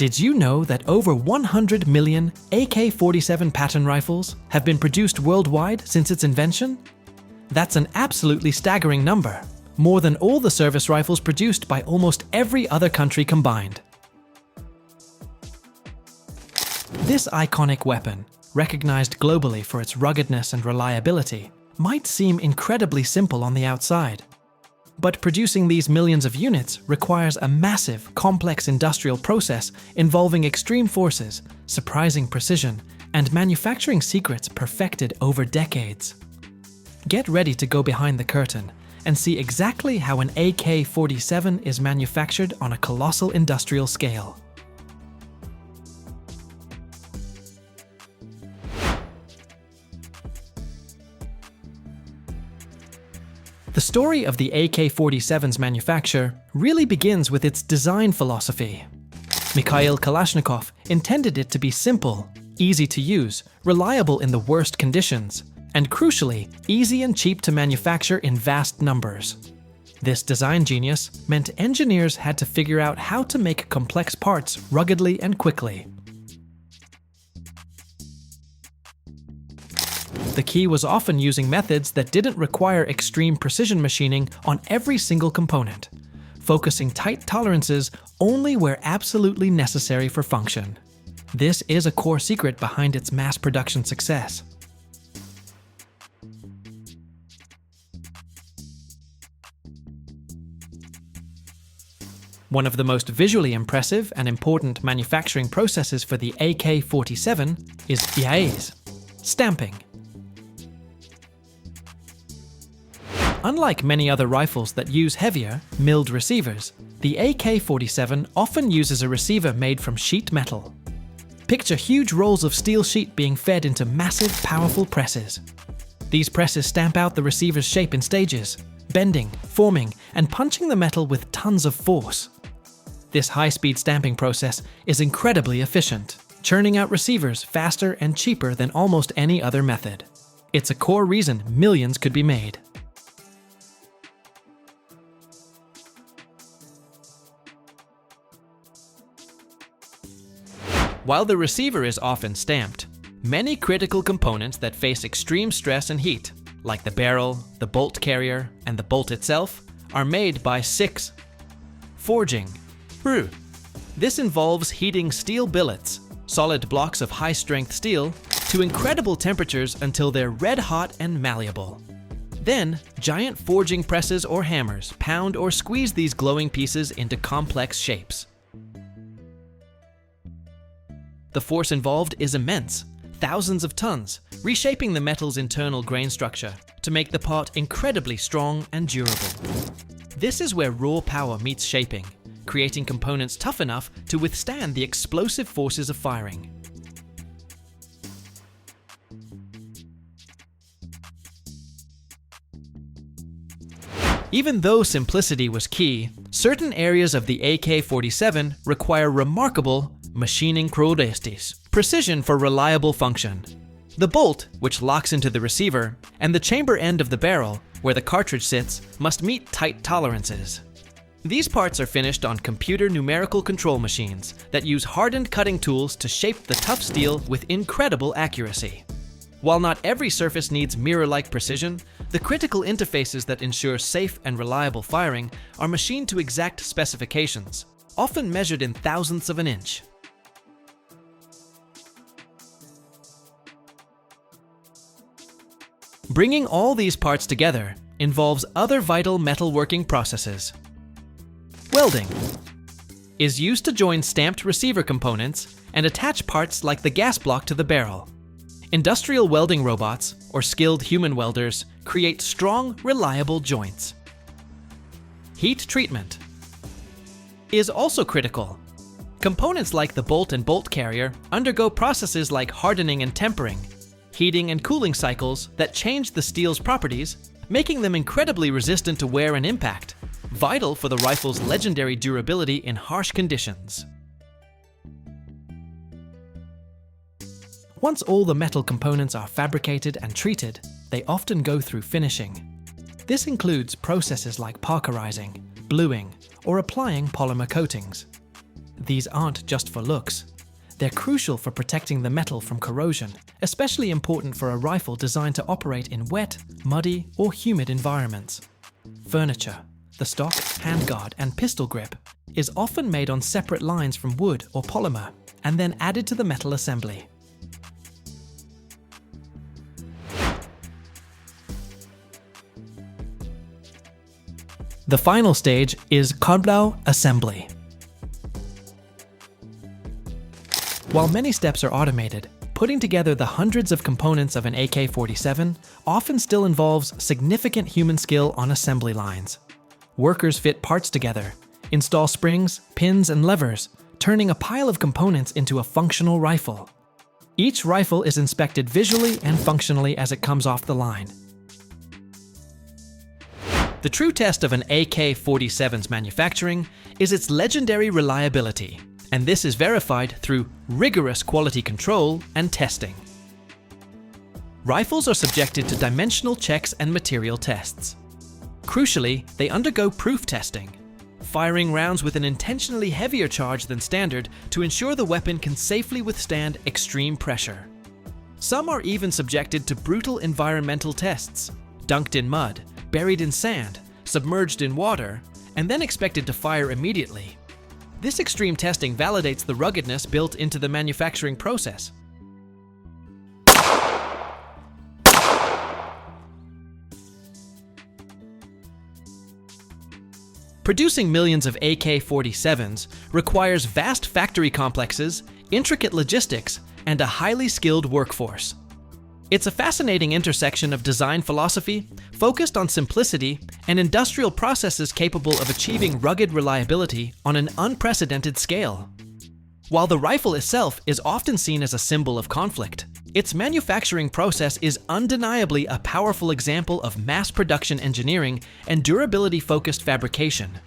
Did you know that over 100 million AK-47 pattern rifles have been produced worldwide since its invention? That's an absolutely staggering number, more than all the service rifles produced by almost every other country combined. This iconic weapon, recognized globally for its ruggedness and reliability, might seem incredibly simple on the outside. But producing these millions of units requires a massive, complex industrial process involving extreme forces, surprising precision, and manufacturing secrets perfected over decades. Get ready to go behind the curtain and see exactly how an AK-47 is manufactured on a colossal industrial scale. The story of the AK-47's manufacture really begins with its design philosophy. Mikhail Kalashnikov intended it to be simple, easy to use, reliable in the worst conditions, and crucially, easy and cheap to manufacture in vast numbers. This design genius meant engineers had to figure out how to make complex parts ruggedly and quickly. The key was often using methods that didn't require extreme precision machining on every single component, focusing tight tolerances only where absolutely necessary for function. This is a core secret behind its mass production success. One of the most visually impressive and important manufacturing processes for the AK-47 is billets, stamping. Unlike many other rifles that use heavier, milled receivers, the AK-47 often uses a receiver made from sheet metal. Picture huge rolls of steel sheet being fed into massive, powerful presses. These presses stamp out the receiver's shape in stages, bending, forming, and punching the metal with tons of force. This high-speed stamping process is incredibly efficient, churning out receivers faster and cheaper than almost any other method. It's a core reason millions could be made. While the receiver is often stamped, many critical components that face extreme stress and heat, like the barrel, the bolt carrier, and the bolt itself, are made by forging. This involves heating steel billets, solid blocks of high-strength steel, to incredible temperatures until they're red-hot and malleable. Then, giant forging presses or hammers pound or squeeze these glowing pieces into complex shapes. The force involved is immense, thousands of tons, reshaping the metal's internal grain structure to make the part incredibly strong and durable. This is where raw power meets shaping, creating components tough enough to withstand the explosive forces of firing. Even though simplicity was key, certain areas of the AK-47 require remarkable machining precision for reliable function. The bolt, which locks into the receiver, and the chamber end of the barrel, where the cartridge sits, must meet tight tolerances. These parts are finished on computer numerical control machines that use hardened cutting tools to shape the tough steel with incredible accuracy. While not every surface needs mirror-like precision, the critical interfaces that ensure safe and reliable firing are machined to exact specifications, often measured in thousandths of an inch. Bringing all these parts together involves other vital metalworking processes. Welding is used to join stamped receiver components and attach parts like the gas block to the barrel. Industrial welding robots, or skilled human welders, create strong, reliable joints. Heat treatment is also critical. Components like the bolt and bolt carrier undergo processes like hardening and tempering, heating and cooling cycles that change the steel's properties, making them incredibly resistant to wear and impact, vital for the rifle's legendary durability in harsh conditions. Once all the metal components are fabricated and treated, they often go through finishing. This includes processes like parkerizing, bluing, or applying polymer coatings. these aren't just for looks. They're crucial for protecting the metal from corrosion, especially important for a rifle designed to operate in wet, muddy, or humid environments. Furniture, the stock, handguard, and pistol grip, is often made on separate lines from wood or polymer, and then added to the metal assembly. The final stage is calibration assembly. While many steps are automated, putting together the hundreds of components of an AK-47 often still involves significant human skill on assembly lines. Workers fit parts together, install springs, pins, and levers, turning a pile of components into a functional rifle. Each rifle is inspected visually and functionally as it comes off the line. The true test of an AK-47's manufacturing is its legendary reliability, and this is verified through rigorous quality control and testing. Rifles are subjected to dimensional checks and material tests. Crucially, they undergo proof testing, firing rounds with an intentionally heavier charge than standard to ensure the weapon can safely withstand extreme pressure. Some are even subjected to brutal environmental tests, dunked in mud, buried in sand, submerged in water, and then expected to fire immediately. This extreme testing validates the ruggedness built into the manufacturing process. Producing millions of AK-47s requires vast factory complexes, intricate logistics, and a highly skilled workforce. It's a fascinating intersection of design philosophy, focused on simplicity, and industrial processes capable of achieving rugged reliability on an unprecedented scale. While the rifle itself is often seen as a symbol of conflict, its manufacturing process is undeniably a powerful example of mass production engineering and durability-focused fabrication.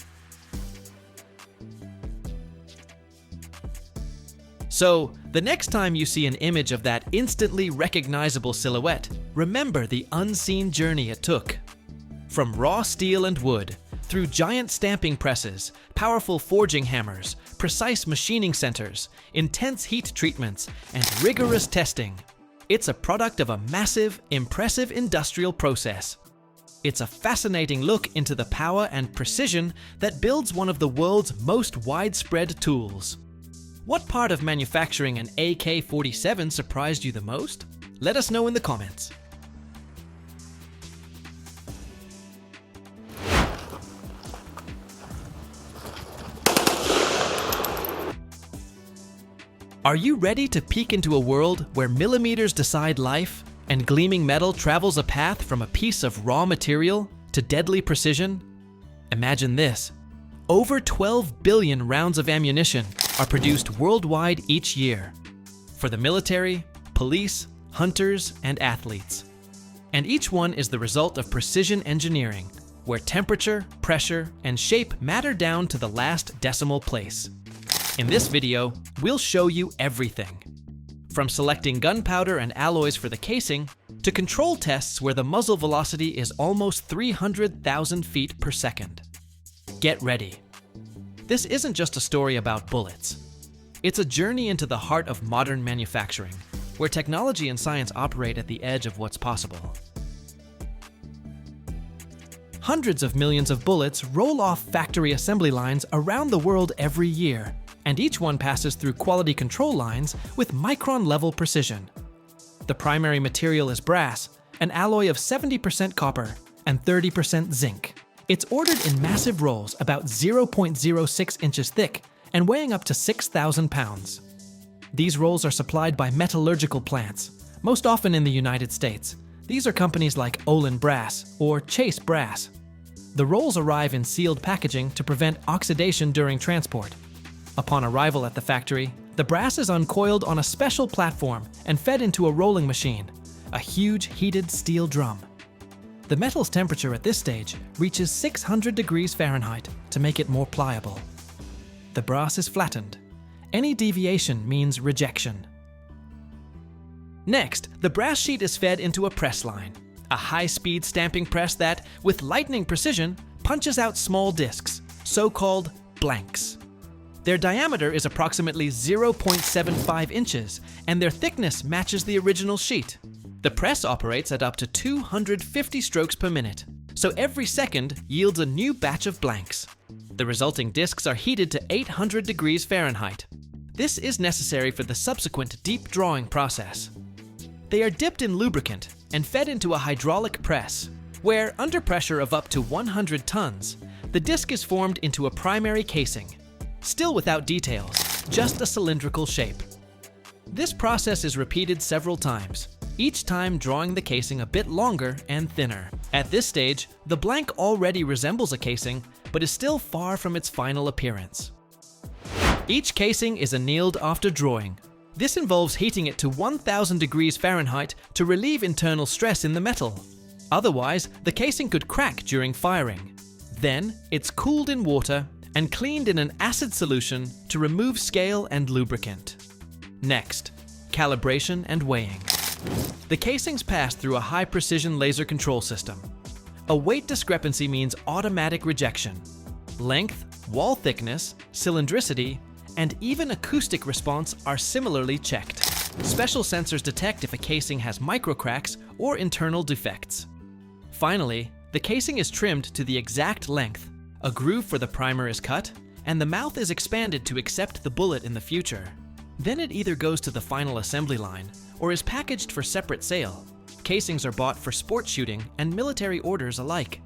So, the next time you see an image of that instantly recognizable silhouette, remember the unseen journey it took. From raw steel and wood, through giant stamping presses, powerful forging hammers, precise machining centers, intense heat treatments, and rigorous testing, it's a product of a massive, impressive industrial process. It's a fascinating look into the power and precision that builds one of the world's most widespread tools. What part of manufacturing an AK-47 surprised you the most? Let us know in the comments. Are you ready to peek into a world where millimeters decide life and gleaming metal travels a path from a piece of raw material to deadly precision? Imagine this. Over 12 billion rounds of ammunition are produced worldwide each year for the military, police, hunters, and athletes. And each one is the result of precision engineering, where temperature, pressure, and shape matter down to the last decimal place. In this video, we'll show you everything. From selecting gunpowder and alloys for the casing, to control tests where the muzzle velocity is almost 300,000 feet per second. Get ready. This isn't just a story about bullets. It's a journey into the heart of modern manufacturing, where technology and science operate at the edge of what's possible. Hundreds of millions of bullets roll off factory assembly lines around the world every year, and each one passes through quality control lines with micron-level precision. The primary material is brass, an alloy of 70% copper and 30% zinc. It's ordered in massive rolls about 0.06 inches thick and weighing up to 6,000 pounds. These rolls are supplied by metallurgical plants, most often in the United States. These are companies like Olin Brass or Chase Brass. The rolls arrive in sealed packaging to prevent oxidation during transport. Upon arrival at the factory, the brass is uncoiled on a special platform and fed into a rolling machine, a huge heated steel drum. The metal's temperature at this stage reaches 600 degrees Fahrenheit to make it more pliable. The brass is flattened. Any deviation means rejection. Next, the brass sheet is fed into a press line, a high-speed stamping press that, with lightning precision, punches out small discs, so-called blanks. Their diameter is approximately 0.75 inches, and their thickness matches the original sheet. The press operates at up to 250 strokes per minute, so every second yields a new batch of blanks. The resulting discs are heated to 800 degrees Fahrenheit. This is necessary for the subsequent deep drawing process. They are dipped in lubricant and fed into a hydraulic press, where, under pressure of up to 100 tons, the disc is formed into a primary casing, still without details, just a cylindrical shape. This process is repeated several times, each time drawing the casing a bit longer and thinner. At this stage, the blank already resembles a casing, but is still far from its final appearance. Each casing is annealed after drawing. This involves heating it to 1000 degrees Fahrenheit to relieve internal stress in the metal. Otherwise, the casing could crack during firing. Then, it's cooled in water and cleaned in an acid solution to remove scale and lubricant. Next, calibration and weighing. The casings pass through a high-precision laser control system. A weight discrepancy means automatic rejection. Length, wall thickness, cylindricity, and even acoustic response are similarly checked. Special sensors detect if a casing has microcracks or internal defects. Finally, the casing is trimmed to the exact length, a groove for the primer is cut, and the mouth is expanded to accept the bullet in the future. Then it either goes to the final assembly line or is packaged for separate sale. Casings are bought for sport shooting and military orders alike.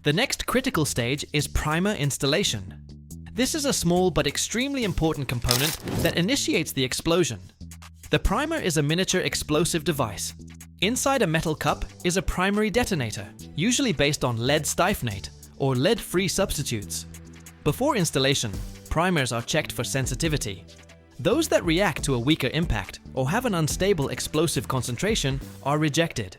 The next critical stage is primer installation. This is a small but extremely important component that initiates the explosion. The primer is a miniature explosive device. Inside a metal cup is a primary detonator, usually based on lead styphnate or lead-free substitutes. Before installation, primers are checked for sensitivity. Those that react to a weaker impact or have an unstable explosive concentration are rejected.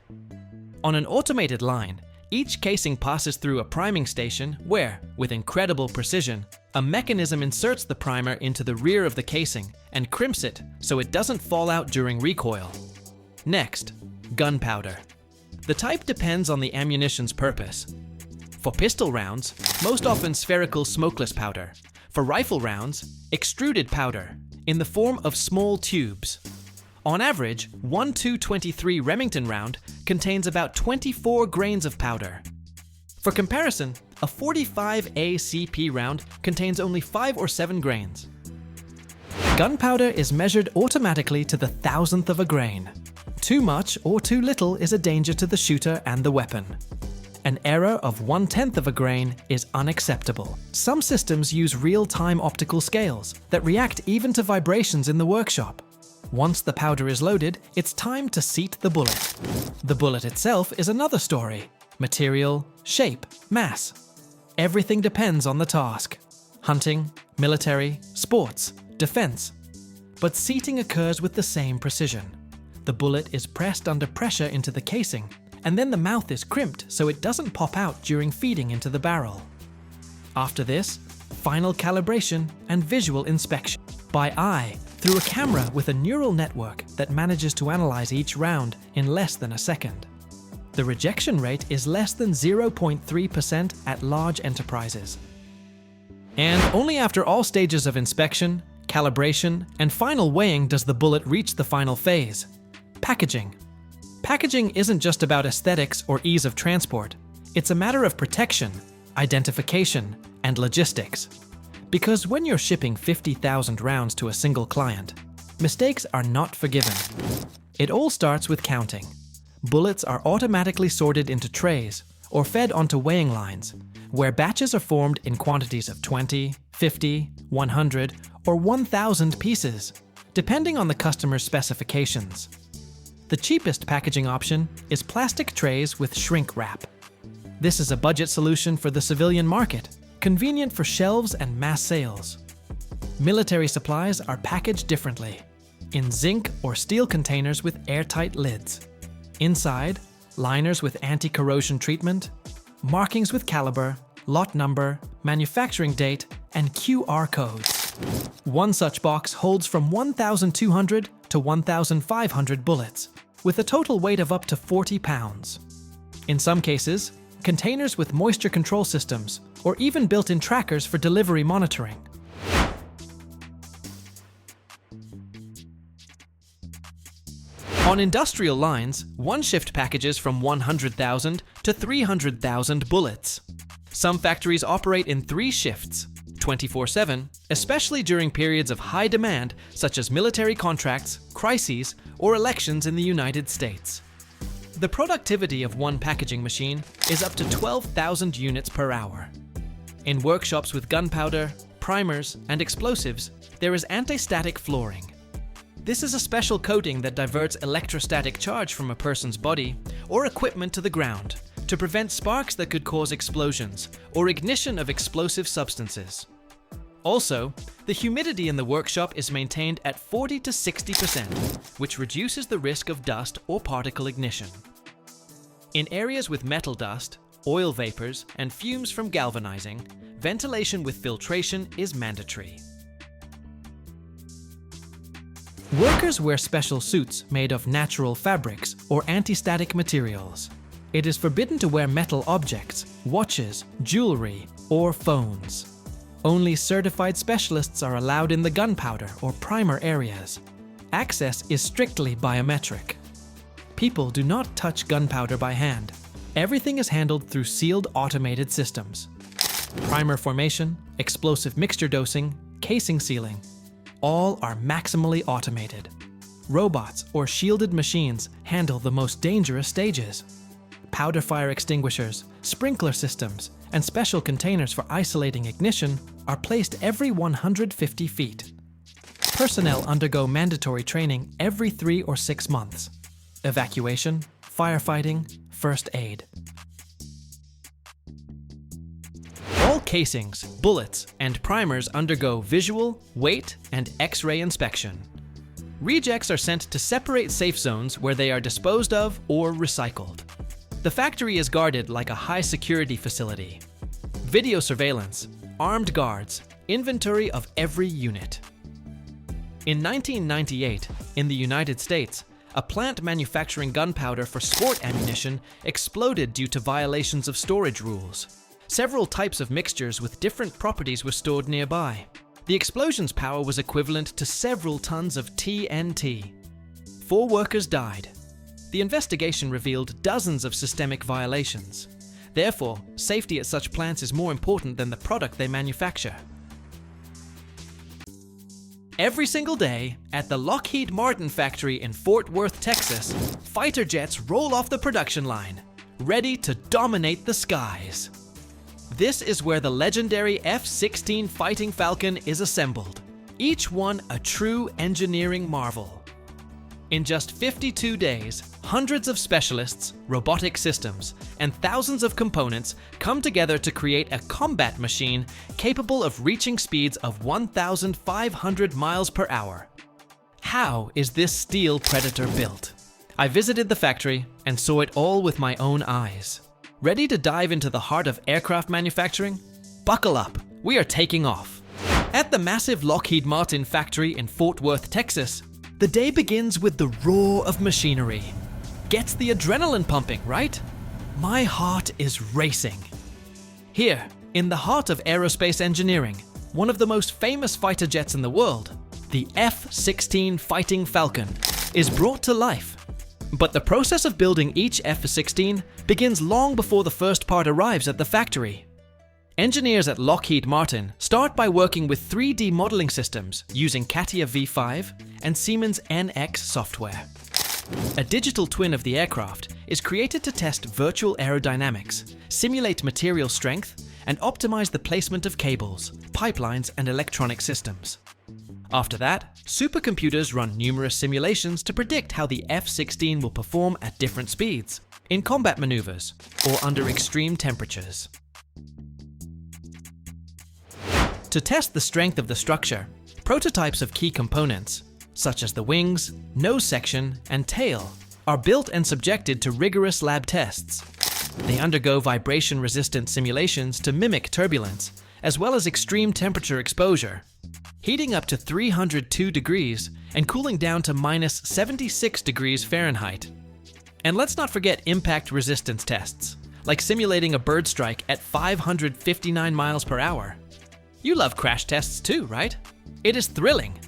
On an automated line, each casing passes through a priming station where, with incredible precision, a mechanism inserts the primer into the rear of the casing and crimps it so it doesn't fall out during recoil. Next, gunpowder. The type depends on the ammunition's purpose. For pistol rounds, most often spherical smokeless powder. For rifle rounds, extruded powder, in the form of small tubes. On average, one .223 Remington round contains about 24 grains of powder. For comparison, a 45 ACP round contains only 5 or 7 grains. Gunpowder is measured automatically to the thousandth of a grain. Too much or too little is a danger to the shooter and the weapon. An error of 1/10 of a grain is unacceptable. Some systems use real-time optical scales that react even to vibrations in the workshop. Once the powder is loaded, it's time to seat the bullet. The bullet itself is another story. Material, shape, mass. Everything depends on the task. Hunting, military, sports, defense. But seating occurs with the same precision. The bullet is pressed under pressure into the casing, and then the mouth is crimped so it doesn't pop out during feeding into the barrel. After this, final calibration and visual inspection. By eye, through a camera with a neural network that manages to analyze each round in less than a second. The rejection rate is less than 0.3% at large enterprises. And only after all stages of inspection, calibration, and final weighing does the bullet reach the final phase: packaging. Packaging isn't just about aesthetics or ease of transport. It's a matter of protection, identification, and logistics. Because when you're shipping 50,000 rounds to a single client, mistakes are not forgiven. It all starts with counting. Bullets are automatically sorted into trays or fed onto weighing lines, where batches are formed in quantities of 20, 50, 100, or 1,000 pieces, depending on the customer's specifications. The cheapest packaging option is plastic trays with shrink wrap. This is a budget solution for the civilian market, convenient for shelves and mass sales. Military supplies are packaged differently, in zinc or steel containers with airtight lids. Inside, liners with anti-corrosion treatment, markings with caliber, lot number, manufacturing date, and QR codes. One such box holds from 1,200 to 1,500 bullets, with a total weight of up to 40 pounds. In some cases, containers with moisture control systems or even built-in trackers for delivery monitoring. On industrial lines, one shift packages from 100,000 to 300,000 bullets. Some factories operate in 3 shifts, 24/7, especially during periods of high demand such as military contracts, crises, or elections in the United States. The productivity of one packaging machine is up to 12,000 units per hour. In workshops with gunpowder, primers, and explosives, there is anti-static flooring. This is a special coating that diverts electrostatic charge from a person's body or equipment to the ground to prevent sparks that could cause explosions or ignition of explosive substances. Also, the humidity in the workshop is maintained at 40 to 60%, which reduces the risk of dust or particle ignition. In areas with metal dust, oil vapors, and fumes from galvanizing, ventilation with filtration is mandatory. Workers wear special suits made of natural fabrics or anti-static materials. It is forbidden to wear metal objects, watches, jewelry, or phones. Only certified specialists are allowed in the gunpowder or primer areas. Access is strictly biometric. People do not touch gunpowder by hand. Everything is handled through sealed automated systems. Primer formation, explosive mixture dosing, casing sealing, all are maximally automated. Robots or shielded machines handle the most dangerous stages. Powder fire extinguishers, sprinkler systems, and special containers for isolating ignition are placed every 150 feet. Personnel undergo mandatory training every 3 or 6 months. Evacuation, firefighting, first aid. All casings, bullets, and primers undergo visual, weight, and X-ray inspection. Rejects are sent to separate safe zones where they are disposed of or recycled. The factory is guarded like a high-security facility. Video surveillance, armed guards, inventory of every unit. In 1998, in the United States, a plant manufacturing gunpowder for sport ammunition exploded due to violations of storage rules. Several types of mixtures with different properties were stored nearby. The explosion's power was equivalent to several tons of TNT. 4 workers died. The investigation revealed dozens of systemic violations. Therefore, safety at such plants is more important than the product they manufacture. Every single day, at the Lockheed Martin factory in Fort Worth, Texas, fighter jets roll off the production line, ready to dominate the skies. This is where the legendary F-16 Fighting Falcon is assembled, each one a true engineering marvel. In just 52 days, hundreds of specialists, robotic systems, and thousands of components come together to create a combat machine capable of reaching speeds of 1,500 miles per hour. How is this steel predator built? I visited the factory and saw it all with my own eyes. Ready to dive into the heart of aircraft manufacturing? Buckle up, we are taking off. At the massive Lockheed Martin factory in Fort Worth, Texas, the day begins with the roar of machinery. Gets the adrenaline pumping, right? My heart is racing. Here, in the heart of aerospace engineering, one of the most famous fighter jets in the world, the F-16 Fighting Falcon, is brought to life. But the process of building each F-16 begins long before the first part arrives at the factory. Engineers at Lockheed Martin start by working with 3D modeling systems using CATIA V5 and Siemens NX software. A digital twin of the aircraft is created to test virtual aerodynamics, simulate material strength, and optimize the placement of cables, pipelines, and electronic systems. After that, supercomputers run numerous simulations to predict how the F-16 will perform at different speeds, in combat maneuvers, or under extreme temperatures. To test the strength of the structure, prototypes of key components, such as the wings, nose section, and tail, are built and subjected to rigorous lab tests. They undergo vibration-resistant simulations to mimic turbulence, as well as extreme temperature exposure, heating up to 302 degrees and cooling down to minus 76 degrees Fahrenheit. And let's not forget impact resistance tests, like simulating a bird strike at 559 miles per hour. You love crash tests too, right? It is thrilling.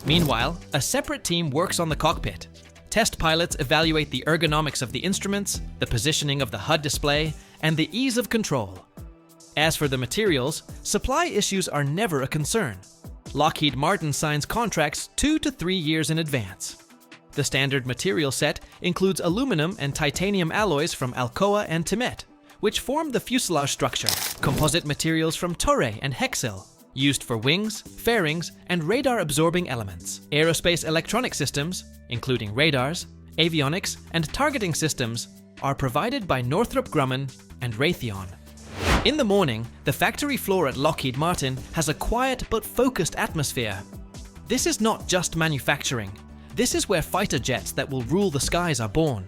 Meanwhile, a separate team works on the cockpit. Test pilots evaluate the ergonomics of the instruments, the positioning of the HUD display, and the ease of control. As for the materials, supply issues are never a concern. Lockheed Martin signs contracts 2 to 3 years in advance. The standard material set includes aluminum and titanium alloys from Alcoa and Timet, which form the fuselage structure, composite materials from Toray and Hexil, used for wings, fairings, and radar-absorbing elements. Aerospace electronic systems, including radars, avionics, and targeting systems, are provided by Northrop Grumman and Raytheon. In the morning, the factory floor at Lockheed Martin has a quiet but focused atmosphere. This is not just manufacturing. This is where fighter jets that will rule the skies are born.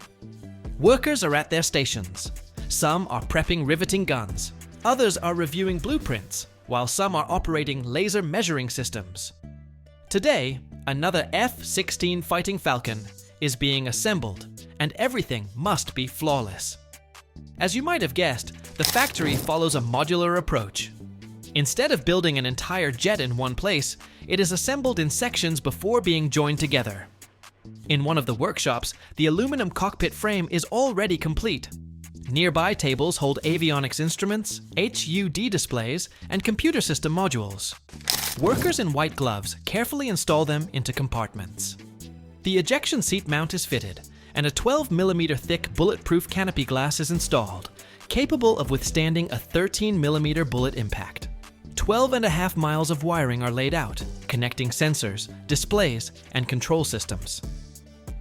Workers are at their stations. Some are prepping riveting guns. Others are reviewing blueprints, while some are operating laser measuring systems. Today, another F-16 Fighting Falcon is being assembled, and everything must be flawless. As you might have guessed, the factory follows a modular approach. Instead of building an entire jet in one place, it is assembled in sections before being joined together. In one of the workshops, the aluminum cockpit frame is already complete. Nearby tables hold avionics instruments, HUD displays, and computer system modules. Workers in white gloves carefully install them into compartments. The ejection seat mount is fitted, and a 12mm thick bulletproof canopy glass is installed, capable of withstanding a 13mm bullet impact. 12.5 miles of wiring are laid out, connecting sensors, displays, and control systems.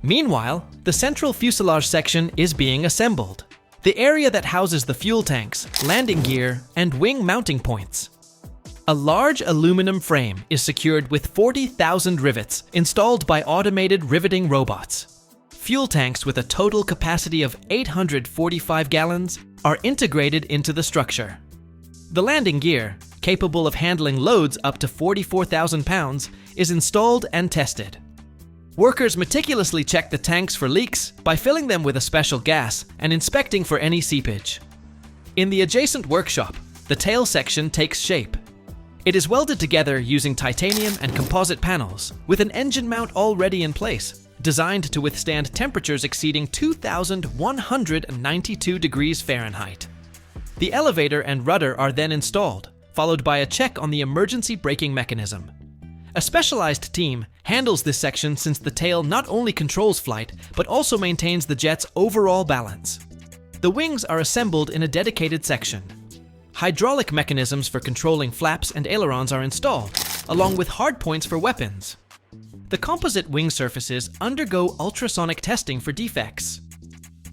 Meanwhile, the central fuselage section is being assembled, the area that houses the fuel tanks, landing gear, and wing mounting points. A large aluminum frame is secured with 40,000 rivets installed by automated riveting robots. Fuel tanks with a total capacity of 845 gallons are integrated into the structure. The landing gear, capable of handling loads up to 44,000 pounds, is installed and tested. Workers meticulously check the tanks for leaks by filling them with a special gas and inspecting for any seepage. In the adjacent workshop, the tail section takes shape. It is welded together using titanium and composite panels, with an engine mount already in place, designed to withstand temperatures exceeding 2,192 degrees Fahrenheit. The elevator and rudder are then installed, followed by a check on the emergency braking mechanism. A specialized team handles this section since the tail not only controls flight, but also maintains the jet's overall balance. The wings are assembled in a dedicated section. Hydraulic mechanisms for controlling flaps and ailerons are installed, along with hardpoints for weapons. The composite wing surfaces undergo ultrasonic testing for defects.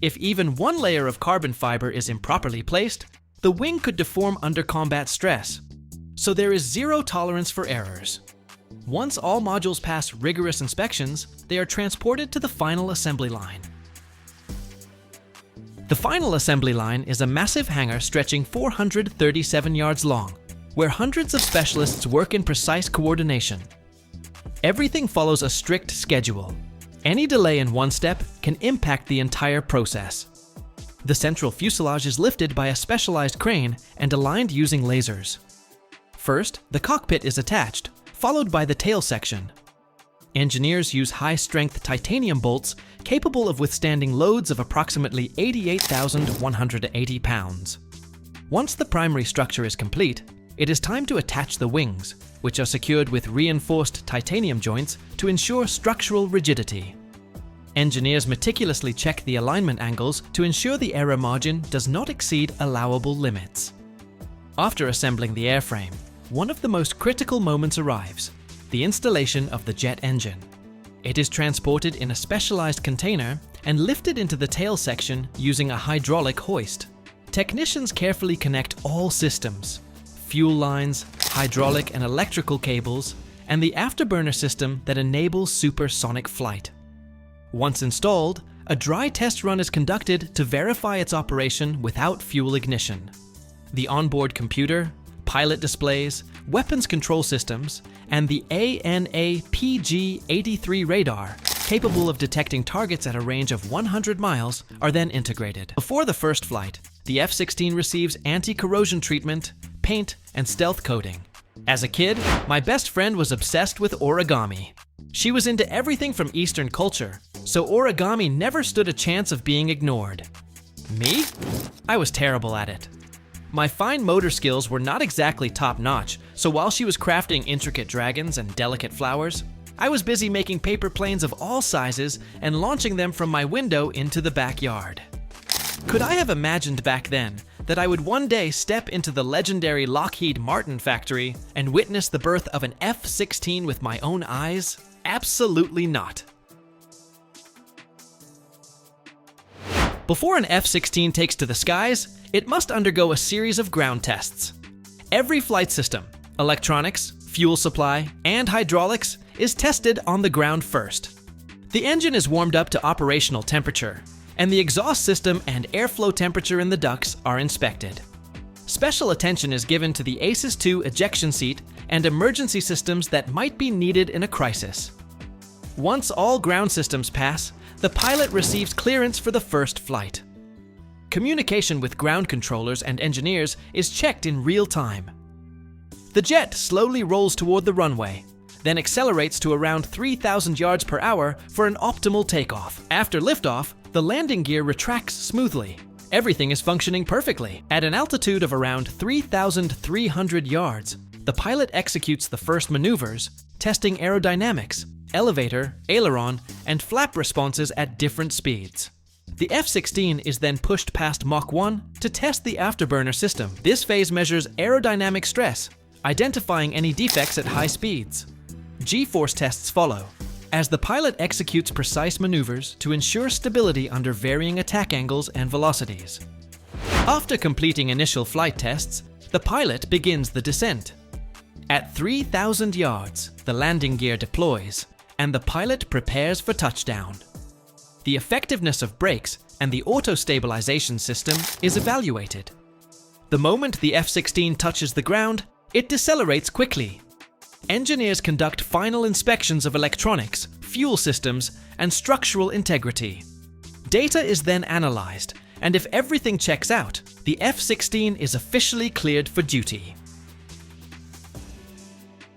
If even one layer of carbon fiber is improperly placed, the wing could deform under combat stress. So there is zero tolerance for errors. Once all modules pass rigorous inspections, they are transported to the final assembly line. The final assembly line is a massive hangar stretching 437 yards long, where hundreds of specialists work in precise coordination. Everything follows a strict schedule. Any delay in one step can impact the entire process. The central fuselage is lifted by a specialized crane and aligned using lasers. First, the cockpit is attached, followed by the tail section. Engineers use high-strength titanium bolts capable of withstanding loads of approximately 88,180 pounds. Once the primary structure is complete, it is time to attach the wings, which are secured with reinforced titanium joints to ensure structural rigidity. Engineers meticulously check the alignment angles to ensure the error margin does not exceed allowable limits. After assembling the airframe, one of the most critical moments arrives: the installation of the jet engine. It is transported in a specialized container and lifted into the tail section using a hydraulic hoist. Technicians carefully connect all systems: fuel lines, hydraulic and electrical cables, and the afterburner system that enables supersonic flight. Once installed, a dry test run is conducted to verify its operation without fuel ignition. The onboard computer, pilot displays, weapons control systems, and the ANA-PG-83 radar, capable of detecting targets at a range of 100 miles, are then integrated. Before the first flight, the F-16 receives anti-corrosion treatment, paint, and stealth coating. As a kid, my best friend was obsessed with origami. She was into everything from Eastern culture, so origami never stood a chance of being ignored. Me? I was terrible at it. My fine motor skills were not exactly top-notch, so while she was crafting intricate dragons and delicate flowers, I was busy making paper planes of all sizes and launching them from my window into the backyard. Could I have imagined back then that I would one day step into the legendary Lockheed Martin factory and witness the birth of an F-16 with my own eyes? Absolutely not. Before an F-16 takes to the skies, it must undergo a series of ground tests. Every flight system, electronics, fuel supply, and hydraulics is tested on the ground first. The engine is warmed up to operational temperature, and the exhaust system and airflow temperature in the ducts are inspected. Special attention is given to the ACES-2 ejection seat and emergency systems that might be needed in a crisis. Once all ground systems pass, the pilot receives clearance for the first flight. Communication with ground controllers and engineers is checked in real time. The jet slowly rolls toward the runway, then accelerates to around 3,000 yards per hour for an optimal takeoff. After liftoff, the landing gear retracts smoothly. Everything is functioning perfectly. At an altitude of around 3,300 yards, the pilot executes the first maneuvers, testing aerodynamics, elevator, aileron, and flap responses at different speeds. The F-16 is then pushed past Mach 1 to test the afterburner system. This phase measures aerodynamic stress, identifying any defects at high speeds. G-force tests follow, as the pilot executes precise maneuvers to ensure stability under varying attack angles and velocities. After completing initial flight tests, the pilot begins the descent. At 3,000 yards, the landing gear deploys, and the pilot prepares for touchdown. The effectiveness of brakes and the auto-stabilization system is evaluated. The moment the F-16 touches the ground, it decelerates quickly. Engineers conduct final inspections of electronics, fuel systems, and structural integrity. Data is then analyzed, and if everything checks out, the F-16 is officially cleared for duty.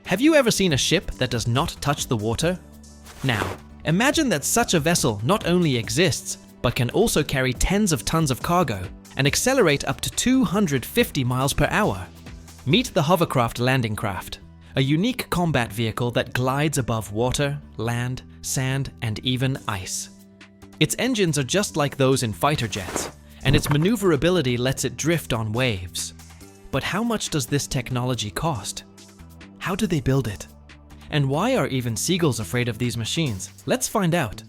Have you ever seen a ship that does not touch the water? Now, imagine that such a vessel not only exists, but can also carry tens of tons of cargo and accelerate up to 250 miles per hour. Meet the Hovercraft landing craft, a unique combat vehicle that glides above water, land, sand, and even ice. Its engines are just like those in fighter jets, and its maneuverability lets it drift on waves. But how much does this technology cost? How do they build it? And why are even seagulls afraid of these machines? Let's find out.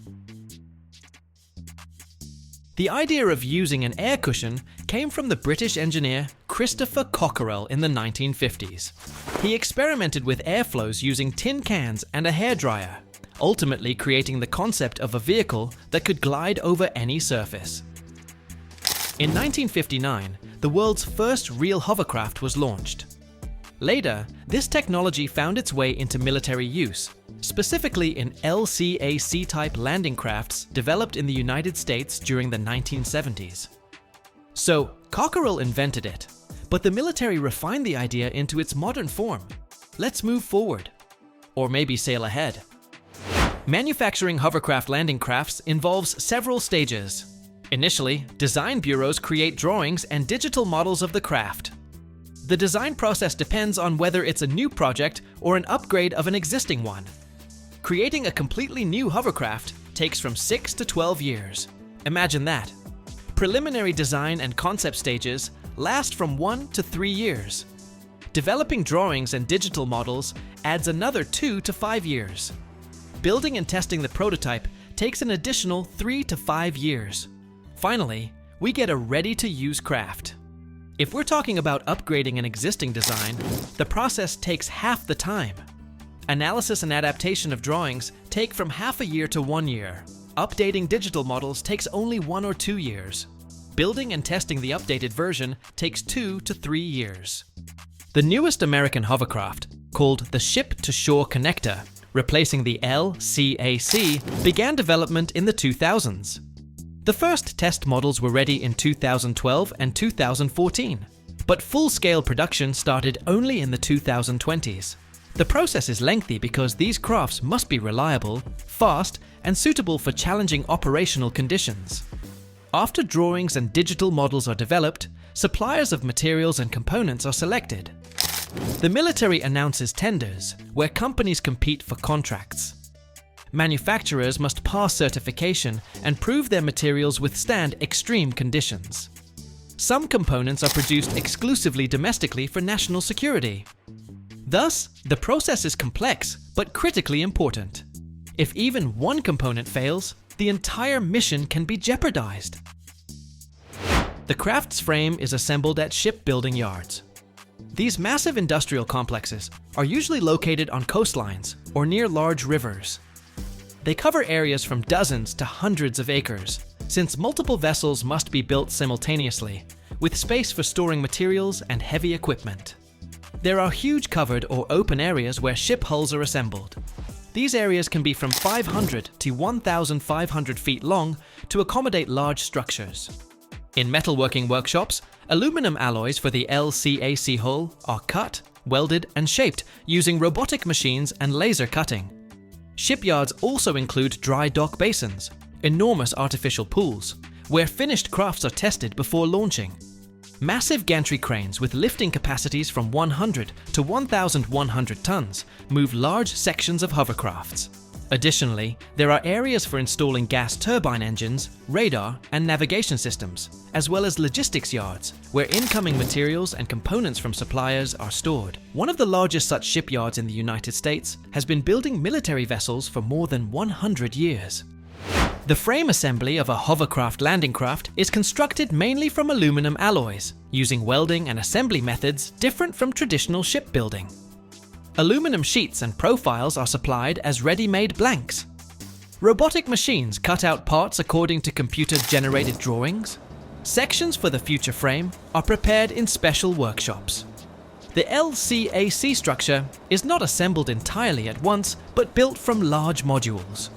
The idea of using an air cushion came from the British engineer Christopher Cockerell in the 1950s. He experimented with airflows using tin cans and a hairdryer, ultimately creating the concept of a vehicle that could glide over any surface. In 1959, the world's first real hovercraft was launched. Later, this technology found its way into military use, specifically in LCAC-type landing crafts developed in the United States during the 1970s. So, Cockerell invented it, but the military refined the idea into its modern form. Let's move forward. Or maybe sail ahead. Manufacturing hovercraft landing crafts involves several stages. Initially, design bureaus create drawings and digital models of the craft. The design process depends on whether it's a new project or an upgrade of an existing one. Creating a completely new hovercraft takes from 6 to 12 years. Imagine that. Preliminary design and concept stages last from 1 to 3 years. Developing drawings and digital models adds another 2 to 5 years. Building and testing the prototype takes an additional 3 to 5 years. Finally, we get a ready-to-use craft. If we're talking about upgrading an existing design, the process takes half the time. Analysis and adaptation of drawings take from half a year to 1 year. Updating digital models takes only 1 or 2 years. Building and testing the updated version takes 2 to 3 years. The newest American hovercraft, called the Ship-to-Shore Connector, replacing the LCAC, began development in the 2000s. The first test models were ready in 2012 and 2014, but full-scale production started only in the 2020s. The process is lengthy because these crafts must be reliable, fast, and suitable for challenging operational conditions. After drawings and digital models are developed, suppliers of materials and components are selected. The military announces tenders, where companies compete for contracts. Manufacturers must pass certification and prove their materials withstand extreme conditions. Some components are produced exclusively domestically for national security. Thus, the process is complex but critically important. If even one component fails, the entire mission can be jeopardized. The craft's frame is assembled at shipbuilding yards. These massive industrial complexes are usually located on coastlines or near large rivers. They cover areas from dozens to hundreds of acres, since multiple vessels must be built simultaneously, with space for storing materials and heavy equipment. There are huge covered or open areas where ship hulls are assembled. These areas can be from 500 to 1,500 feet long to accommodate large structures. In metalworking workshops, aluminum alloys for the LCAC hull are cut, welded, and shaped using robotic machines and laser cutting. Shipyards also include dry dock basins, enormous artificial pools, where finished crafts are tested before launching. Massive gantry cranes with lifting capacities from 100 to 1,100 tons move large sections of hovercrafts. Additionally, there are areas for installing gas turbine engines, radar, and navigation systems, as well as logistics yards, where incoming materials and components from suppliers are stored. One of the largest such shipyards in the United States has been building military vessels for more than 100 years. The frame assembly of a hovercraft landing craft is constructed mainly from aluminum alloys, using welding and assembly methods different from traditional shipbuilding. Aluminum sheets and profiles are supplied as ready-made blanks. Robotic machines cut out parts according to computer-generated drawings. Sections for the future frame are prepared in special workshops. The LCAC structure is not assembled entirely at once, but built from large modules.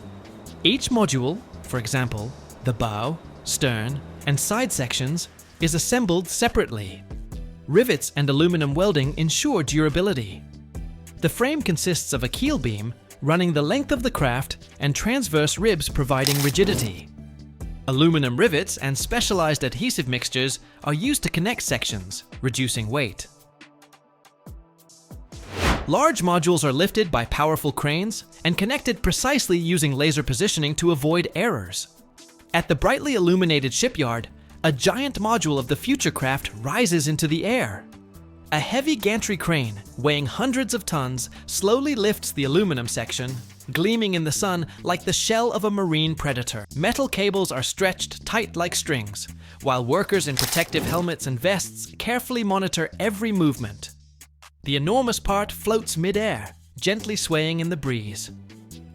Each module, for example, the bow, stern, and side sections, is assembled separately. Rivets and aluminum welding ensure durability. The frame consists of a keel beam running the length of the craft and transverse ribs providing rigidity. Aluminum rivets and specialized adhesive mixtures are used to connect sections, reducing weight. Large modules are lifted by powerful cranes and connected precisely using laser positioning to avoid errors. At the brightly illuminated shipyard, a giant module of the future craft rises into the air. A heavy gantry crane, weighing hundreds of tons, slowly lifts the aluminum section, gleaming in the sun like the shell of a marine predator. Metal cables are stretched tight like strings, while workers in protective helmets and vests carefully monitor every movement. The enormous part floats mid-air, gently swaying in the breeze.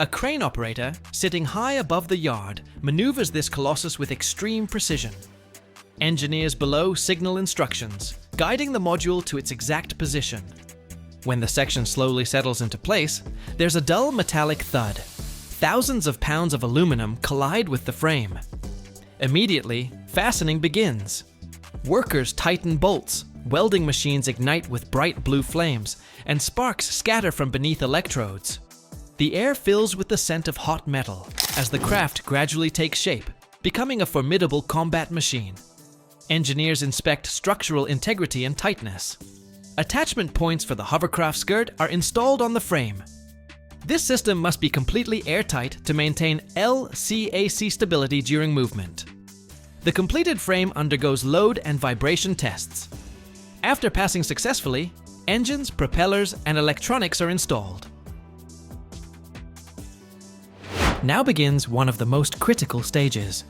A crane operator, sitting high above the yard, maneuvers this colossus with extreme precision. Engineers below signal instructions, guiding the module to its exact position. When the section slowly settles into place, there's a dull metallic thud. Thousands of pounds of aluminum collide with the frame. Immediately, fastening begins. Workers tighten bolts, welding machines ignite with bright blue flames, and sparks scatter from beneath electrodes. The air fills with the scent of hot metal as the craft gradually takes shape, becoming a formidable combat machine. Engineers inspect structural integrity and tightness. Attachment points for the hovercraft skirt are installed on the frame. This system must be completely airtight to maintain LCAC stability during movement. The completed frame undergoes load and vibration tests. After passing successfully, engines, propellers, and electronics are installed. Now begins one of the most critical stages.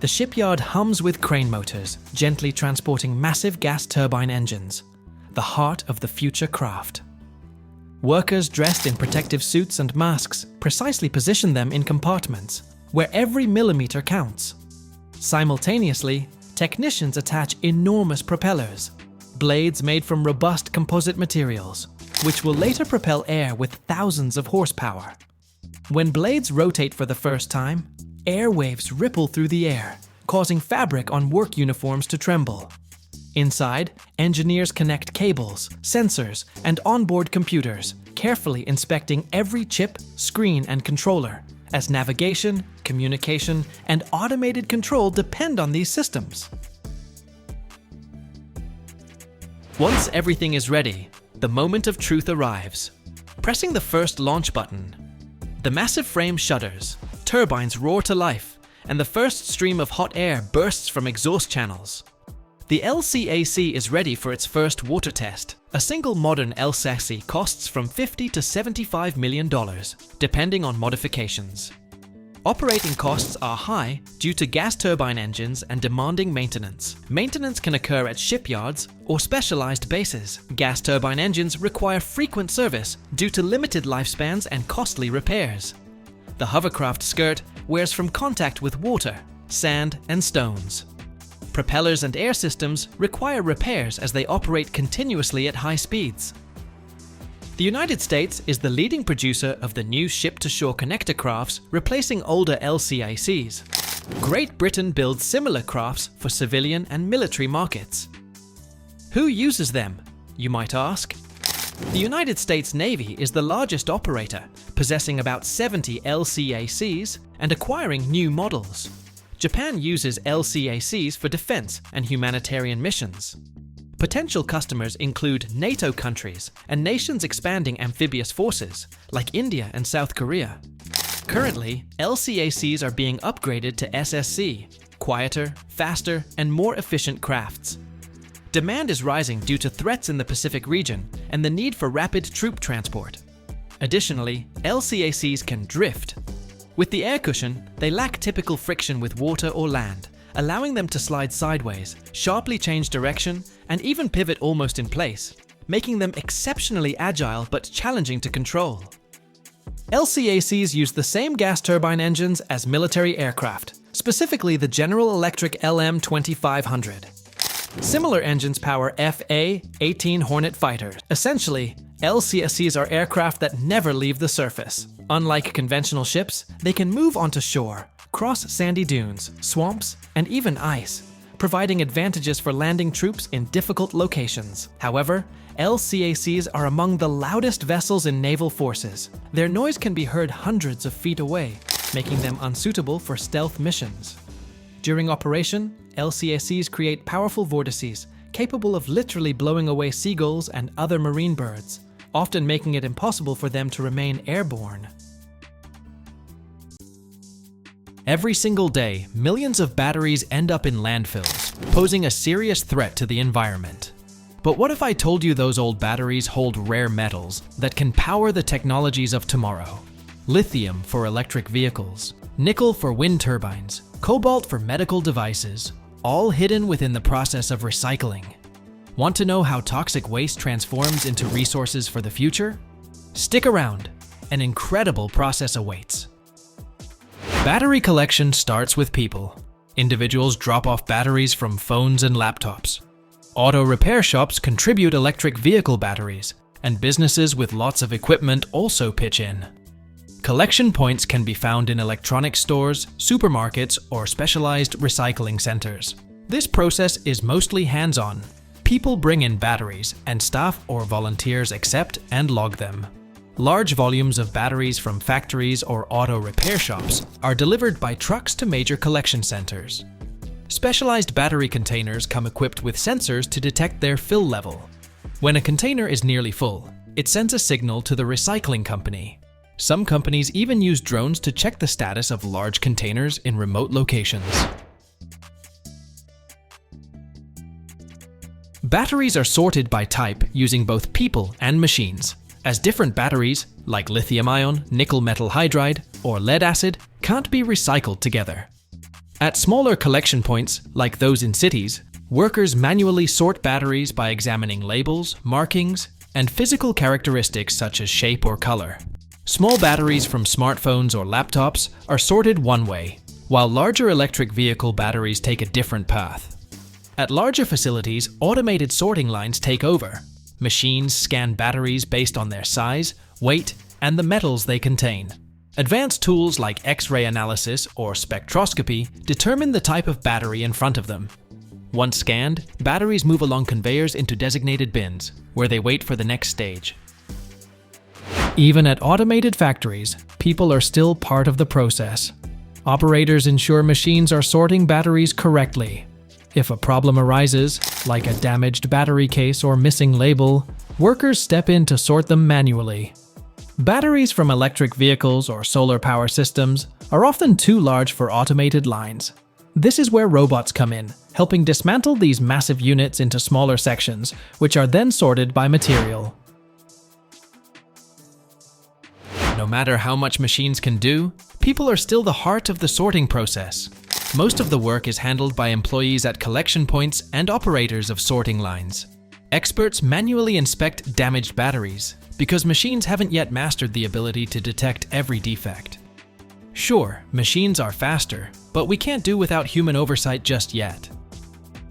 The shipyard hums with crane motors, gently transporting massive gas turbine engines, the heart of the future craft. Workers dressed in protective suits and masks precisely position them in compartments, where every millimeter counts. Simultaneously, technicians attach enormous propellers, blades made from robust composite materials, which will later propel air with thousands of horsepower. When blades rotate for the first time, airwaves ripple through the air, causing fabric on work uniforms to tremble. Inside, engineers connect cables, sensors, and onboard computers, carefully inspecting every chip, screen, and controller, as navigation, communication, and automated control depend on these systems. Once everything is ready, the moment of truth arrives. Pressing the first launch button, the massive frame shudders, turbines roar to life, and the first stream of hot air bursts from exhaust channels. The LCAC is ready for its first water test. A single modern LCAC costs from $50 to $75 million, depending on modifications. Operating costs are high due to gas turbine engines and demanding maintenance. Maintenance can occur at shipyards or specialized bases. Gas turbine engines require frequent service due to limited lifespans and costly repairs. The Hovercraft skirt wears from contact with water, sand, and stones. Propellers and air systems require repairs as they operate continuously at high speeds. The United States is the leading producer of the new ship-to-shore connector crafts, replacing older LCACs. Great Britain builds similar crafts for civilian and military markets. Who uses them, you might ask? The United States Navy is the largest operator, possessing about 70 LCACs and acquiring new models. Japan uses LCACs for defense and humanitarian missions. Potential customers include NATO countries and nations expanding amphibious forces, like India and South Korea. Currently, LCACs are being upgraded to SSC, quieter, faster, and more efficient crafts. Demand is rising due to threats in the Pacific region and the need for rapid troop transport. Additionally, LCACs can drift. With the air cushion, they lack typical friction with water or land, allowing them to slide sideways, sharply change direction, and even pivot almost in place, making them exceptionally agile but challenging to control. LCACs use the same gas turbine engines as military aircraft, specifically the General Electric LM-2500. Similar engines power FA-18 Hornet fighters. Essentially, LCACs are aircraft that never leave the surface. Unlike conventional ships, they can move onto shore, cross sandy dunes, swamps, and even ice, providing advantages for landing troops in difficult locations. However, LCACs are among the loudest vessels in naval forces. Their noise can be heard hundreds of feet away, making them unsuitable for stealth missions. During operation, LCACs create powerful vortices, capable of literally blowing away seagulls and other marine birds, often making it impossible for them to remain airborne. Every single day, millions of batteries end up in landfills, posing a serious threat to the environment. But what if I told you those old batteries hold rare metals that can power the technologies of tomorrow? Lithium for electric vehicles, nickel for wind turbines, cobalt for medical devices, all hidden within the process of recycling. Want to know how toxic waste transforms into resources for the future? Stick around, an incredible process awaits. Battery collection starts with people. Individuals drop off batteries from phones and laptops. Auto repair shops contribute electric vehicle batteries, and businesses with lots of equipment also pitch in. Collection points can be found in electronic stores, supermarkets, or specialized recycling centers. This process is mostly hands-on. People bring in batteries, and staff or volunteers accept and log them. Large volumes of batteries from factories or auto repair shops are delivered by trucks to major collection centers. Specialized battery containers come equipped with sensors to detect their fill level. When a container is nearly full, it sends a signal to the recycling company. Some companies even use drones to check the status of large containers in remote locations. Batteries are sorted by type using both people and machines, as different batteries, like lithium-ion, nickel metal hydride, or lead acid, can't be recycled together. At smaller collection points, like those in cities, workers manually sort batteries by examining labels, markings, and physical characteristics such as shape or color. Small batteries from smartphones or laptops are sorted one way, while larger electric vehicle batteries take a different path. At larger facilities, automated sorting lines take over. Machines scan batteries based on their size, weight, and the metals they contain. Advanced tools like X-ray analysis or spectroscopy determine the type of battery in front of them. Once scanned, batteries move along conveyors into designated bins, where they wait for the next stage. Even at automated factories, people are still part of the process. Operators ensure machines are sorting batteries correctly. If a problem arises, like a damaged battery case or missing label, workers step in to sort them manually. Batteries from electric vehicles or solar power systems are often too large for automated lines. This is where robots come in, helping dismantle these massive units into smaller sections, which are then sorted by material. No matter how much machines can do, people are still the heart of the sorting process. Most of the work is handled by employees at collection points and operators of sorting lines. Experts manually inspect damaged batteries, because machines haven't yet mastered the ability to detect every defect. Sure, machines are faster, but we can't do without human oversight just yet.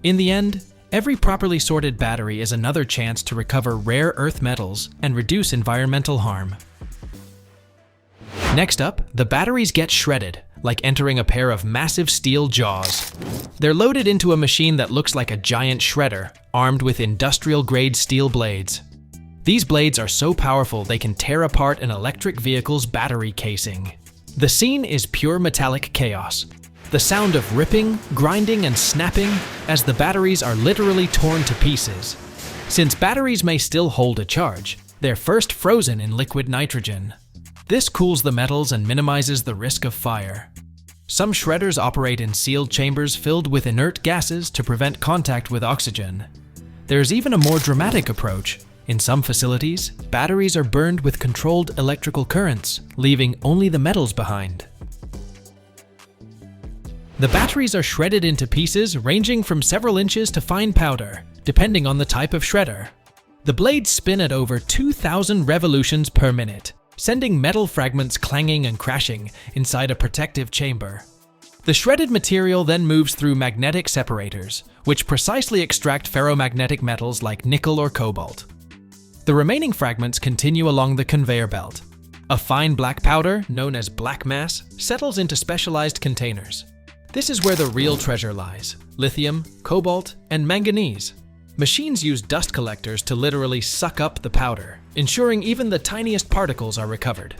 In the end, every properly sorted battery is another chance to recover rare earth metals and reduce environmental harm. Next up, the batteries get shredded, like entering a pair of massive steel jaws. They're loaded into a machine that looks like a giant shredder, armed with industrial-grade steel blades. These blades are so powerful they can tear apart an electric vehicle's battery casing. The scene is pure metallic chaos. The sound of ripping, grinding, and snapping as the batteries are literally torn to pieces. Since batteries may still hold a charge, they're first frozen in liquid nitrogen. This cools the metals and minimizes the risk of fire. Some shredders operate in sealed chambers filled with inert gases to prevent contact with oxygen. There's even a more dramatic approach. In some facilities, batteries are burned with controlled electrical currents, leaving only the metals behind. The batteries are shredded into pieces ranging from several inches to fine powder, depending on the type of shredder. The blades spin at over 2,000 revolutions per minute, sending metal fragments clanging and crashing inside a protective chamber. The shredded material then moves through magnetic separators, which precisely extract ferromagnetic metals like nickel or cobalt. The remaining fragments continue along the conveyor belt. A fine black powder, known as black mass, settles into specialized containers. This is where the real treasure lies: lithium, cobalt, and manganese. Machines use dust collectors to literally suck up the powder, ensuring even the tiniest particles are recovered.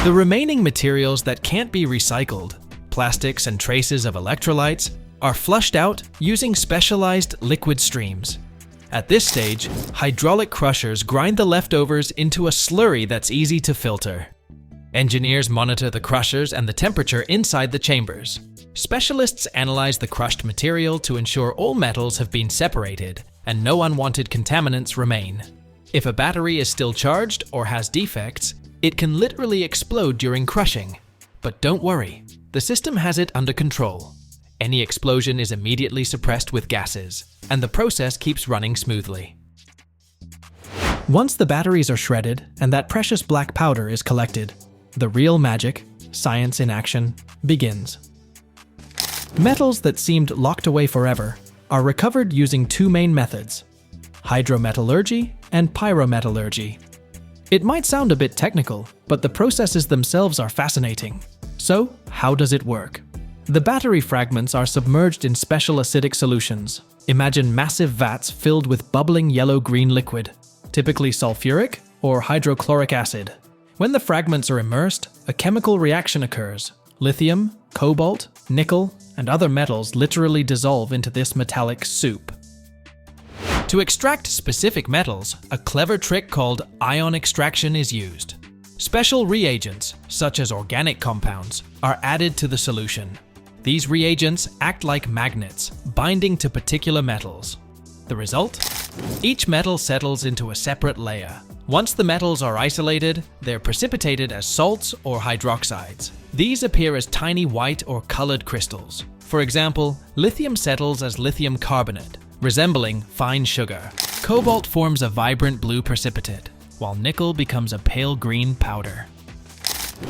The remaining materials that can't be recycled, plastics and traces of electrolytes, are flushed out using specialized liquid streams. At this stage, hydraulic crushers grind the leftovers into a slurry that's easy to filter. Engineers monitor the crushers and the temperature inside the chambers. Specialists analyze the crushed material to ensure all metals have been separated and no unwanted contaminants remain. If a battery is still charged or has defects, it can literally explode during crushing. But don't worry, the system has it under control. Any explosion is immediately suppressed with gases, and the process keeps running smoothly. Once the batteries are shredded and that precious black powder is collected, the real magic, science in action, begins. Metals that seemed locked away forever are recovered using two main methods: hydrometallurgy and pyrometallurgy. It might sound a bit technical, but the processes themselves are fascinating. So, how does it work? The battery fragments are submerged in special acidic solutions. Imagine massive vats filled with bubbling yellow-green liquid, typically sulfuric or hydrochloric acid. When the fragments are immersed, a chemical reaction occurs. Lithium, cobalt, nickel, and other metals literally dissolve into this metallic soup. To extract specific metals, a clever trick called ion extraction is used. Special reagents, such as organic compounds, are added to the solution. These reagents act like magnets, binding to particular metals. The result? Each metal settles into a separate layer. Once the metals are isolated, they're precipitated as salts or hydroxides. These appear as tiny white or colored crystals. For example, lithium settles as lithium carbonate, resembling fine sugar. Cobalt forms a vibrant blue precipitate, while nickel becomes a pale green powder.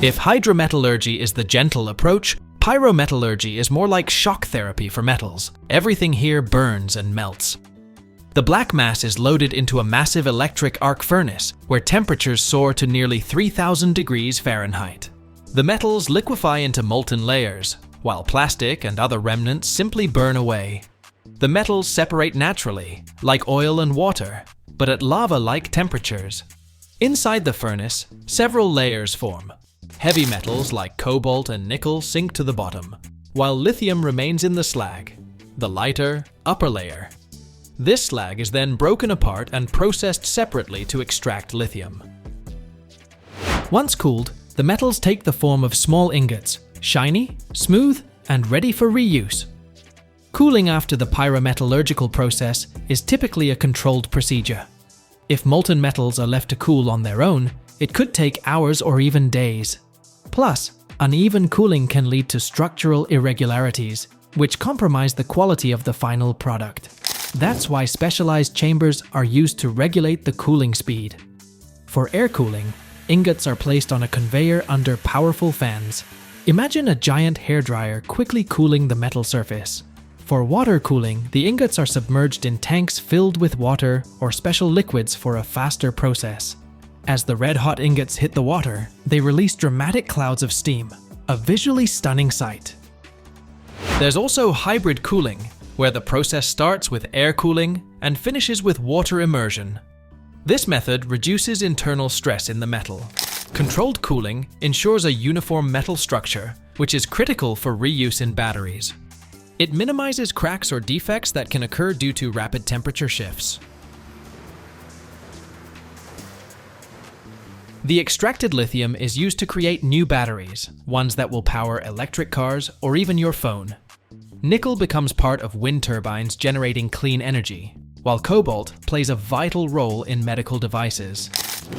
If hydrometallurgy is the gentle approach, pyrometallurgy is more like shock therapy for metals. Everything here burns and melts. The black mass is loaded into a massive electric arc furnace where temperatures soar to nearly 3,000 degrees Fahrenheit. The metals liquefy into molten layers, while plastic and other remnants simply burn away. The metals separate naturally, like oil and water, but at lava-like temperatures. Inside the furnace, several layers form. Heavy metals like cobalt and nickel sink to the bottom, while lithium remains in the slag, the lighter, upper layer. This slag is then broken apart and processed separately to extract lithium. Once cooled, the metals take the form of small ingots, shiny, smooth, and ready for reuse. Cooling after the pyrometallurgical process is typically a controlled procedure. If molten metals are left to cool on their own, it could take hours or even days. Plus, uneven cooling can lead to structural irregularities, which compromise the quality of the final product. That's why specialized chambers are used to regulate the cooling speed. For air cooling, ingots are placed on a conveyor under powerful fans. Imagine a giant hairdryer quickly cooling the metal surface. For water cooling, the ingots are submerged in tanks filled with water or special liquids for a faster process. As the red-hot ingots hit the water, they release dramatic clouds of steam, a visually stunning sight. There's also hybrid cooling, where the process starts with air cooling and finishes with water immersion. This method reduces internal stress in the metal. Controlled cooling ensures a uniform metal structure, which is critical for reuse in batteries. It minimizes cracks or defects that can occur due to rapid temperature shifts. The extracted lithium is used to create new batteries, ones that will power electric cars or even your phone. Nickel becomes part of wind turbines generating clean energy, while cobalt plays a vital role in medical devices.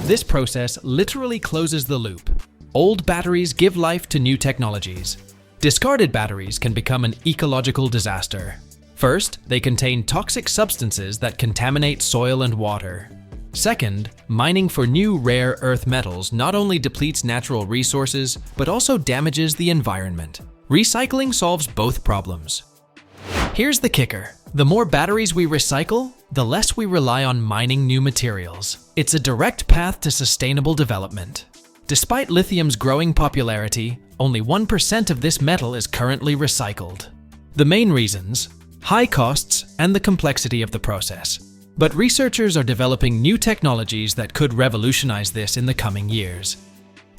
This process literally closes the loop. Old batteries give life to new technologies. Discarded batteries can become an ecological disaster. First, they contain toxic substances that contaminate soil and water. Second, mining for new rare earth metals not only depletes natural resources, but also damages the environment. Recycling solves both problems. Here's the kicker. The more batteries we recycle, the less we rely on mining new materials. It's a direct path to sustainable development. Despite lithium's growing popularity, only 1% of this metal is currently recycled. The main reasons: high costs and the complexity of the process. But researchers are developing new technologies that could revolutionize this in the coming years.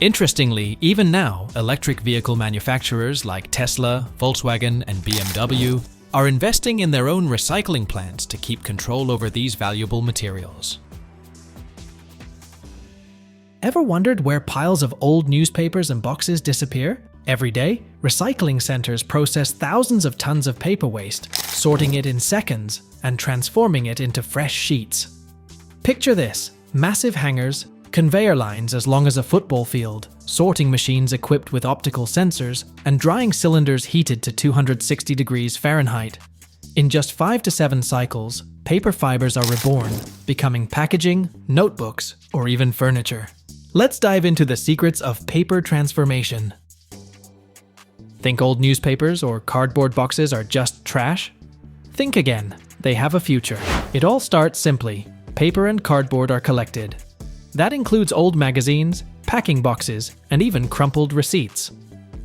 Interestingly, even now, electric vehicle manufacturers like Tesla, Volkswagen, and BMW are investing in their own recycling plants to keep control over these valuable materials. Ever wondered where piles of old newspapers and boxes disappear? Every day, recycling centers process thousands of tons of paper waste, sorting it in seconds and transforming it into fresh sheets. Picture this: massive hangars, conveyor lines as long as a football field, sorting machines equipped with optical sensors, and drying cylinders heated to 260 degrees Fahrenheit. In just 5 to 7 cycles, paper fibers are reborn, becoming packaging, notebooks, or even furniture. Let's dive into the secrets of paper transformation. Think old newspapers or cardboard boxes are just trash? Think again. They have a future. It all starts simply. Paper and cardboard are collected. That includes old magazines, packing boxes, and even crumpled receipts.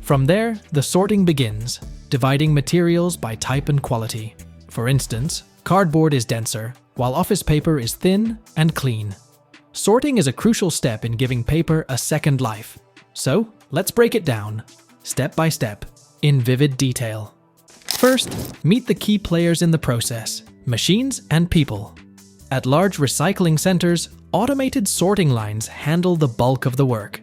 From there, the sorting begins, dividing materials by type and quality. For instance, cardboard is denser, while office paper is thin and clean. Sorting is a crucial step in giving paper a second life. So, let's break it down, step by step, in vivid detail. First, meet the key players in the process: machines and people. At large recycling centers, automated sorting lines handle the bulk of the work.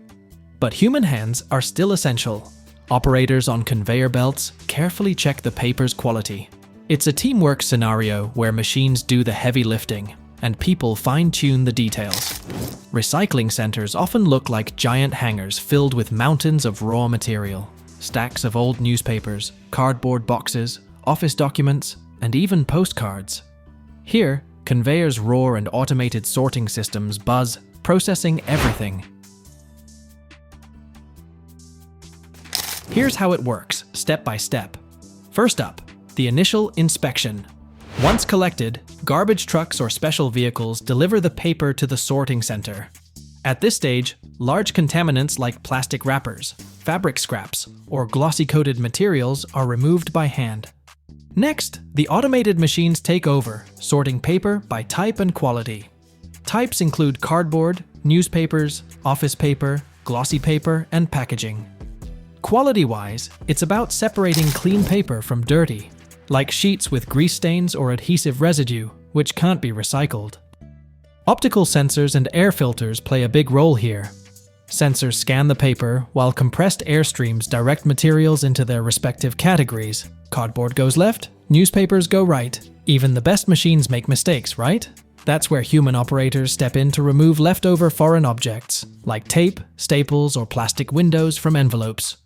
But human hands are still essential. Operators on conveyor belts carefully check the paper's quality. It's a teamwork scenario where machines do the heavy lifting and people fine-tune the details. Recycling centers often look like giant hangars filled with mountains of raw material. Stacks of old newspapers, cardboard boxes, office documents, and even postcards. Here, conveyors roar and automated sorting systems buzz, processing everything. Here's how it works, step by step. First up, the initial inspection. Once collected, garbage trucks or special vehicles deliver the paper to the sorting center. At this stage, large contaminants like plastic wrappers, fabric scraps, or glossy-coated materials are removed by hand. Next, the automated machines take over, sorting paper by type and quality. Types include cardboard, newspapers, office paper, glossy paper, and packaging. Quality-wise, it's about separating clean paper from dirty, like sheets with grease stains or adhesive residue, which can't be recycled. Optical sensors and air filters play a big role here. Sensors scan the paper, while compressed air streams direct materials into their respective categories. Cardboard goes left, newspapers go right. Even the best machines make mistakes, right? That's where human operators step in to remove leftover foreign objects, like tape, staples, or plastic windows from envelopes.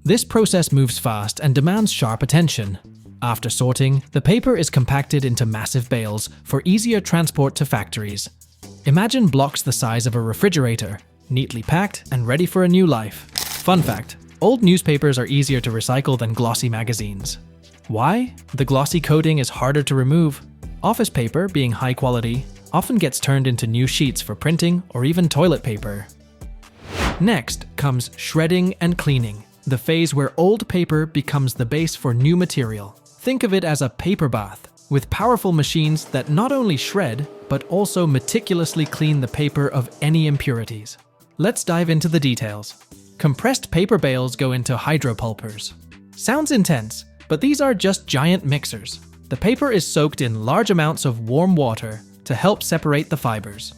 This process moves fast and demands sharp attention. After sorting, the paper is compacted into massive bales for easier transport to factories. Imagine blocks the size of a refrigerator, neatly packed and ready for a new life. Fun fact, old newspapers are easier to recycle than glossy magazines. Why? The glossy coating is harder to remove. Office paper, being high quality, often gets turned into new sheets for printing or even toilet paper. Next comes shredding and cleaning, the phase where old paper becomes the base for new material. Think of it as a paper bath, with powerful machines that not only shred, but also meticulously clean the paper of any impurities. Let's dive into the details. Compressed paper bales go into hydropulpers. Sounds intense, but these are just giant mixers. The paper is soaked in large amounts of warm water to help separate the fibers.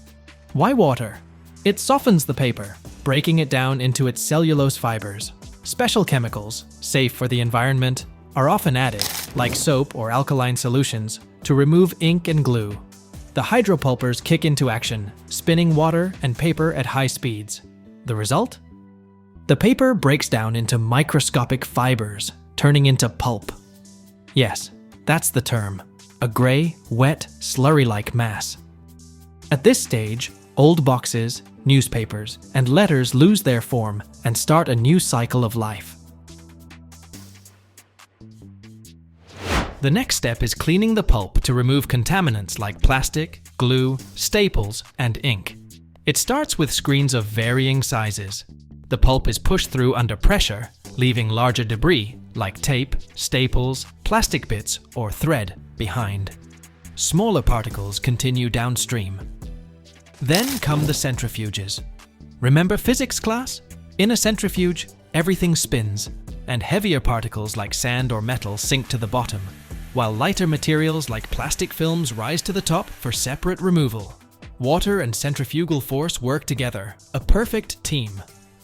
Why water? It softens the paper, breaking it down into its cellulose fibers. Special chemicals, safe for the environment, are often added, like soap or alkaline solutions, to remove ink and glue. The hydropulpers kick into action, spinning water and paper at high speeds. The result? The paper breaks down into microscopic fibers, turning into pulp. Yes, that's the term. A gray, wet, slurry-like mass. At this stage, old boxes, newspapers, and letters lose their form and start a new cycle of life. The next step is cleaning the pulp to remove contaminants like plastic, glue, staples, and ink. It starts with screens of varying sizes. The pulp is pushed through under pressure, leaving larger debris like tape, staples, plastic bits, or thread behind. Smaller particles continue downstream. Then come the centrifuges. Remember physics class? In a centrifuge, everything spins, and heavier particles like sand or metal sink to the bottom, while lighter materials like plastic films rise to the top for separate removal. Water and centrifugal force work together, a perfect team.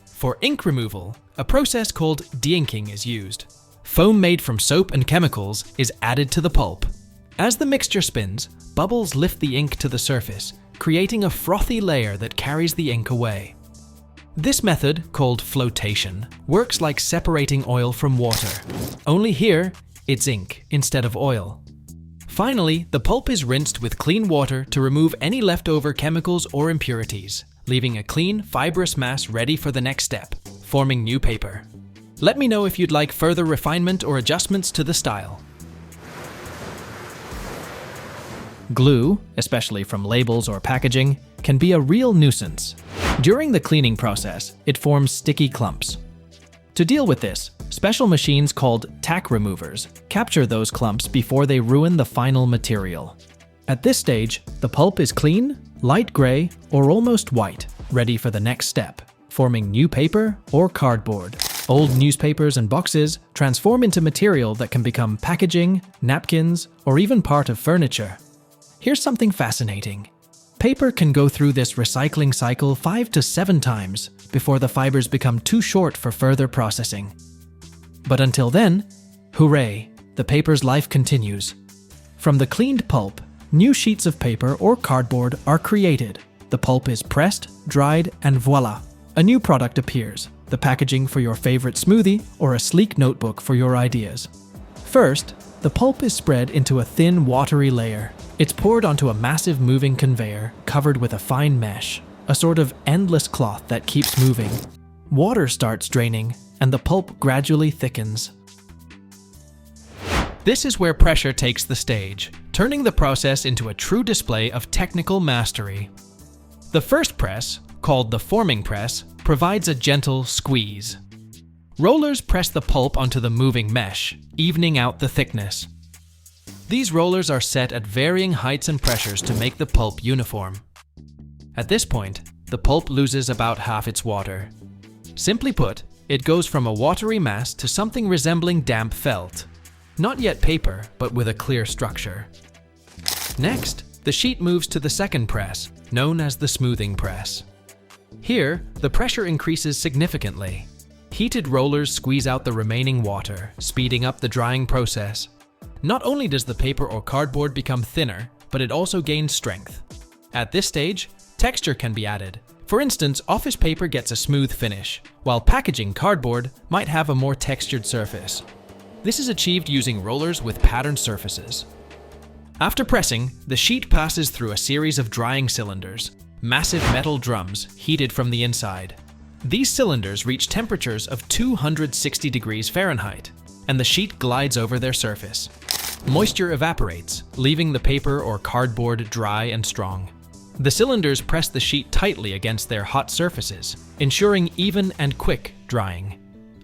For ink removal, a process called de-inking is used. Foam made from soap and chemicals is added to the pulp. As the mixture spins, bubbles lift the ink to the surface, creating a frothy layer that carries the ink away. This method, called flotation, works like separating oil from water. Only here, it's ink instead of oil. Finally, the pulp is rinsed with clean water to remove any leftover chemicals or impurities, leaving a clean, fibrous mass ready for the next step, forming new paper. Let me know if you'd like further refinement or adjustments to the style. Glue, especially from labels or packaging, can be a real nuisance. During the cleaning process, it forms sticky clumps. To deal with this, special machines called tack removers capture those clumps before they ruin the final material. At this stage, the pulp is clean, light gray, or almost white, ready for the next step, forming new paper or cardboard. Old newspapers and boxes transform into material that can become packaging, napkins, or even part of furniture. Here's something fascinating. Paper can go through this recycling cycle 5 to 7 times before the fibers become too short for further processing. But until then, hooray, the paper's life continues. From the cleaned pulp, new sheets of paper or cardboard are created. The pulp is pressed, dried, and voila, a new product appears. The packaging for your favorite smoothie or a sleek notebook for your ideas. First, the pulp is spread into a thin, watery layer. It's poured onto a massive moving conveyor covered with a fine mesh, a sort of endless cloth that keeps moving. Water starts draining, and the pulp gradually thickens. This is where pressure takes the stage, turning the process into a true display of technical mastery. The first press, called the forming press, provides a gentle squeeze. Rollers press the pulp onto the moving mesh, evening out the thickness. These rollers are set at varying heights and pressures to make the pulp uniform. At this point, the pulp loses about half its water. Simply put, it goes from a watery mass to something resembling damp felt. Not yet paper, but with a clear structure. Next, the sheet moves to the second press, known as the smoothing press. Here, the pressure increases significantly. Heated rollers squeeze out the remaining water, speeding up the drying process. Not only does the paper or cardboard become thinner, but it also gains strength. At this stage, texture can be added. For instance, office paper gets a smooth finish, while packaging cardboard might have a more textured surface. This is achieved using rollers with patterned surfaces. After pressing, the sheet passes through a series of drying cylinders, massive metal drums heated from the inside. These cylinders reach temperatures of 260 degrees Fahrenheit, and the sheet glides over their surface. Moisture evaporates, leaving the paper or cardboard dry and strong. The cylinders press the sheet tightly against their hot surfaces, ensuring even and quick drying.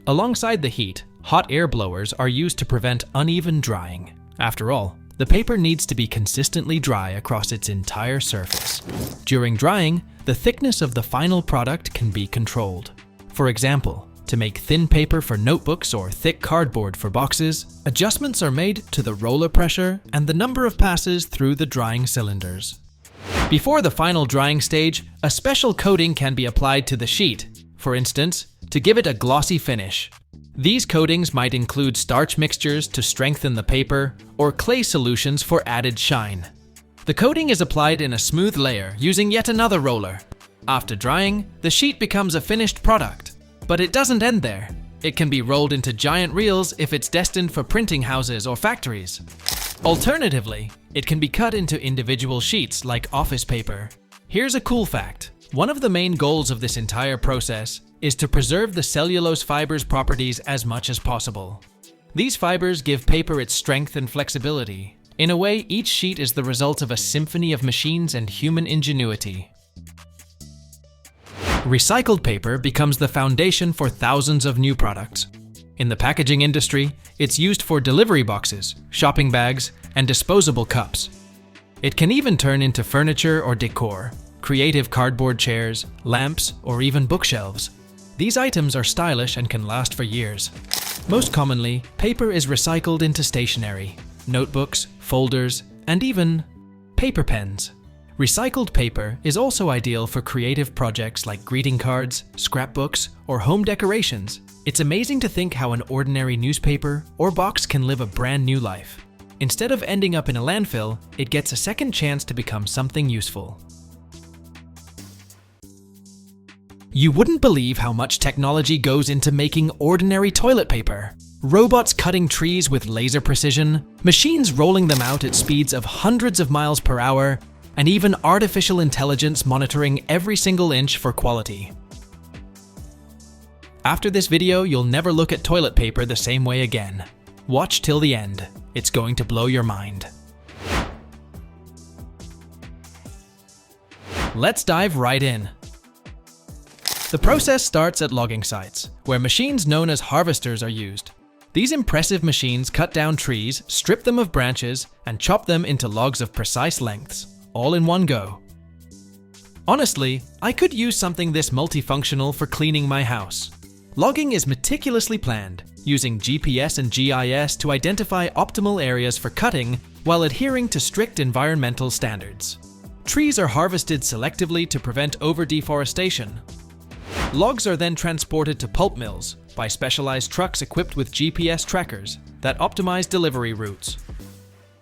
Alongside the heat, hot air blowers are used to prevent uneven drying. After all, the paper needs to be consistently dry across its entire surface. During drying, the thickness of the final product can be controlled. For example, to make thin paper for notebooks or thick cardboard for boxes, adjustments are made to the roller pressure and the number of passes through the drying cylinders. Before the final drying stage, a special coating can be applied to the sheet, for instance, to give it a glossy finish. These coatings might include starch mixtures to strengthen the paper or clay solutions for added shine. The coating is applied in a smooth layer using yet another roller. After drying, the sheet becomes a finished product. But it doesn't end there. It can be rolled into giant reels if it's destined for printing houses or factories. Alternatively, it can be cut into individual sheets like office paper. Here's a cool fact. One of the main goals of this entire process is to preserve the cellulose fiber's properties as much as possible. These fibers give paper its strength and flexibility. In a way, each sheet is the result of a symphony of machines and human ingenuity. Recycled paper becomes the foundation for thousands of new products. In the packaging industry, it's used for delivery boxes, shopping bags, and disposable cups. It can even turn into furniture or decor, creative cardboard chairs, lamps, or even bookshelves. These items are stylish and can last for years. Most commonly, paper is recycled into stationery, notebooks, folders, and even paper pens. Recycled paper is also ideal for creative projects like greeting cards, scrapbooks, or home decorations. It's amazing to think how an ordinary newspaper or box can live a brand new life. Instead of ending up in a landfill, it gets a second chance to become something useful. You wouldn't believe how much technology goes into making ordinary toilet paper. Robots cutting trees with laser precision, machines rolling them out at speeds of hundreds of miles per hour, and even artificial intelligence monitoring every single inch for quality. After this video, you'll never look at toilet paper the same way again. Watch till the end. It's going to blow your mind. Let's dive right in. The process starts at logging sites, where machines known as harvesters are used. These impressive machines cut down trees, strip them of branches, and chop them into logs of precise lengths, all in one go. Honestly, I could use something this multifunctional for cleaning my house. Logging is meticulously planned, using GPS and GIS to identify optimal areas for cutting while adhering to strict environmental standards. Trees are harvested selectively to prevent over-deforestation. Logs are then transported to pulp mills by specialized trucks equipped with GPS trackers that optimize delivery routes.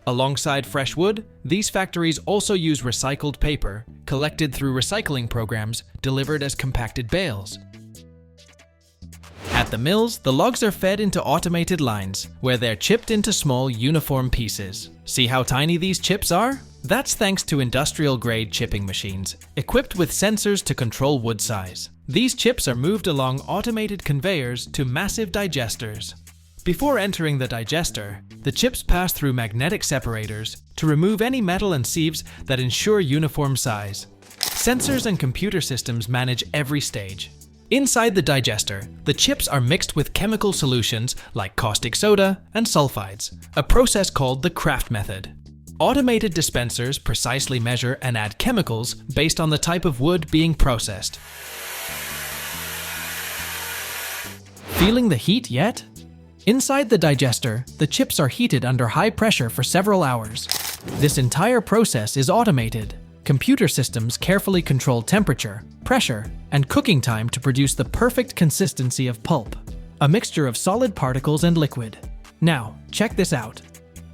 Alongside fresh wood, these factories also use recycled paper, collected through recycling programs, delivered as compacted bales. At the mills, the logs are fed into automated lines, where they're chipped into small, uniform pieces. See how tiny these chips are? That's thanks to industrial-grade chipping machines, equipped with sensors to control wood size. These chips are moved along automated conveyors to massive digesters. Before entering the digester, the chips pass through magnetic separators to remove any metal and sieves that ensure uniform size. Sensors and computer systems manage every stage. Inside the digester, the chips are mixed with chemical solutions like caustic soda and sulfides, a process called the Craft method. Automated dispensers precisely measure and add chemicals based on the type of wood being processed. Feeling the heat yet? Inside the digester, the chips are heated under high pressure for several hours. This entire process is automated. Computer systems carefully control temperature, pressure, and cooking time to produce the perfect consistency of pulp, a mixture of solid particles and liquid. Now, check this out.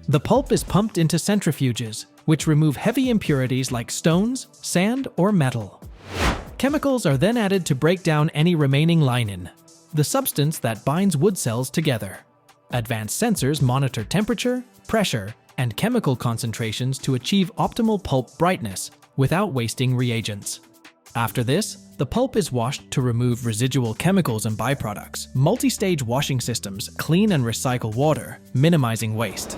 The pulp is pumped into centrifuges, which remove heavy impurities like stones, sand, or metal. Chemicals are then added to break down any remaining linin, the substance that binds wood cells together. Advanced sensors monitor temperature, pressure, and chemical concentrations to achieve optimal pulp brightness without wasting reagents. After this, the pulp is washed to remove residual chemicals and byproducts. Multi-stage washing systems clean and recycle water, minimizing waste.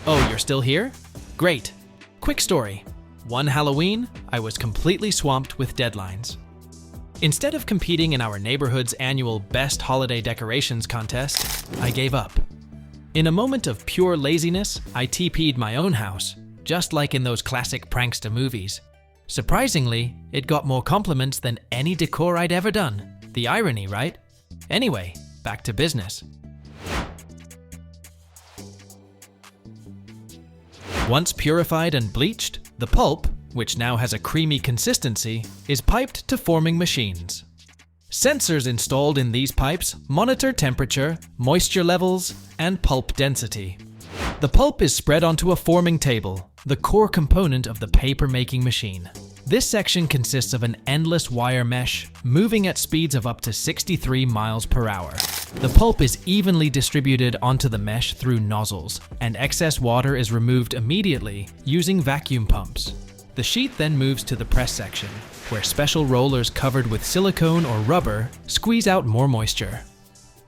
Oh, you're still here? Great. Quick story. One Halloween, I was completely swamped with deadlines. Instead of competing in our neighborhood's annual Best Holiday Decorations contest, I gave up. In a moment of pure laziness, I TP'd my own house, just like in those classic prankster movies. Surprisingly, it got more compliments than any decor I'd ever done. The irony, right? Anyway, back to business. Once purified and bleached, the pulp, which now has a creamy consistency, is piped to forming machines. Sensors installed in these pipes monitor temperature, moisture levels, and pulp density. The pulp is spread onto a forming table, the core component of the paper-making machine. This section consists of an endless wire mesh, moving at speeds of up to 63 miles per hour. The pulp is evenly distributed onto the mesh through nozzles, and excess water is removed immediately using vacuum pumps. The sheet then moves to the press section, where special rollers covered with silicone or rubber squeeze out more moisture.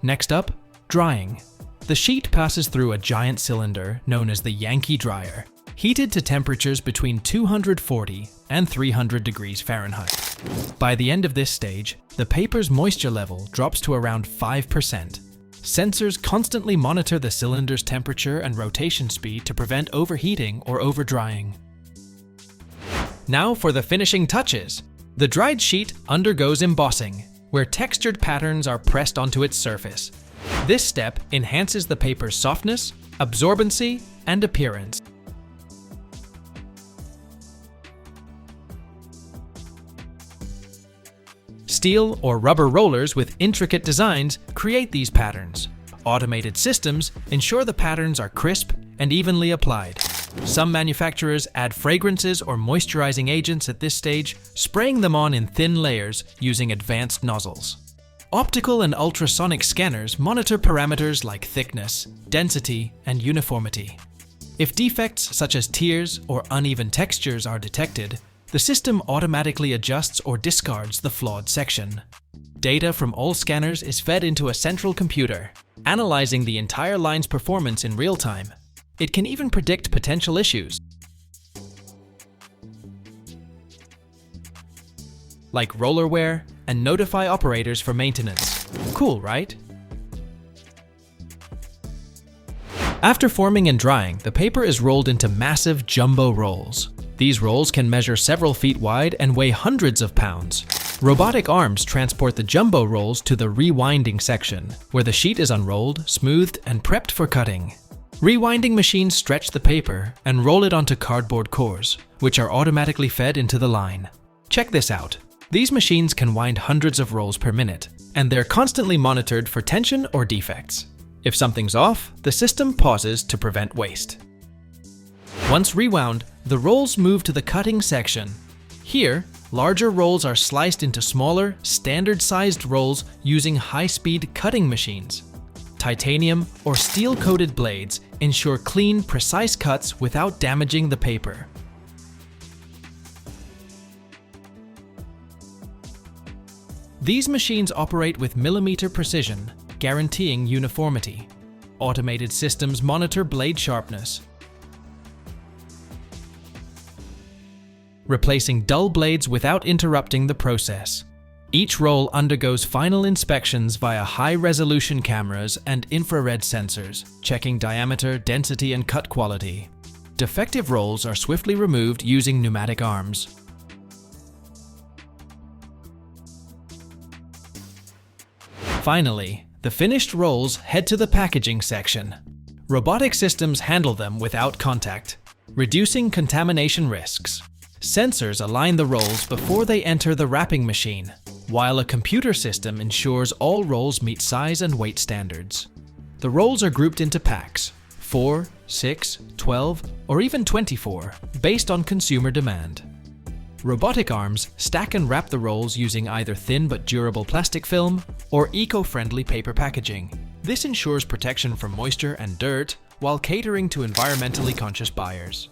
Next up, drying. The sheet passes through a giant cylinder known as the Yankee dryer, heated to temperatures between 240 and 300 degrees Fahrenheit. By the end of this stage, the paper's moisture level drops to around 5%. Sensors constantly monitor the cylinder's temperature and rotation speed to prevent overheating or overdrying. Now for the finishing touches. The dried sheet undergoes embossing, where textured patterns are pressed onto its surface. This step enhances the paper's softness, absorbency, and appearance. Steel or rubber rollers with intricate designs create these patterns. Automated systems ensure the patterns are crisp and evenly applied. Some manufacturers add fragrances or moisturizing agents at this stage, spraying them on in thin layers using advanced nozzles. Optical and ultrasonic scanners monitor parameters like thickness, density, and uniformity. If defects such as tears or uneven textures are detected, the system automatically adjusts or discards the flawed section. Data from all scanners is fed into a central computer, analyzing the entire line's performance in real time. It can even predict potential issues, like roller wear, and notify operators for maintenance. Cool, right? After forming and drying, the paper is rolled into massive jumbo rolls. These rolls can measure several feet wide and weigh hundreds of pounds. Robotic arms transport the jumbo rolls to the rewinding section, where the sheet is unrolled, smoothed, and prepped for cutting. Rewinding machines stretch the paper and roll it onto cardboard cores, which are automatically fed into the line. Check this out. These machines can wind hundreds of rolls per minute, and they're constantly monitored for tension or defects. If something's off, the system pauses to prevent waste. Once rewound, the rolls move to the cutting section. Here, larger rolls are sliced into smaller, standard-sized rolls using high-speed cutting machines. Titanium or steel-coated blades ensure clean, precise cuts without damaging the paper. These machines operate with millimeter precision, guaranteeing uniformity. Automated systems monitor blade sharpness, replacing dull blades without interrupting the process. Each roll undergoes final inspections via high-resolution cameras and infrared sensors, checking diameter, density, and cut quality. Defective rolls are swiftly removed using pneumatic arms. Finally, the finished rolls head to the packaging section. Robotic systems handle them without contact, reducing contamination risks. Sensors align the rolls before they enter the wrapping machine, while a computer system ensures all rolls meet size and weight standards. The rolls are grouped into packs, 4, 6, 12, or even 24, based on consumer demand. Robotic arms stack and wrap the rolls using either thin but durable plastic film or eco-friendly paper packaging. This ensures protection from moisture and dirt while catering to environmentally conscious buyers.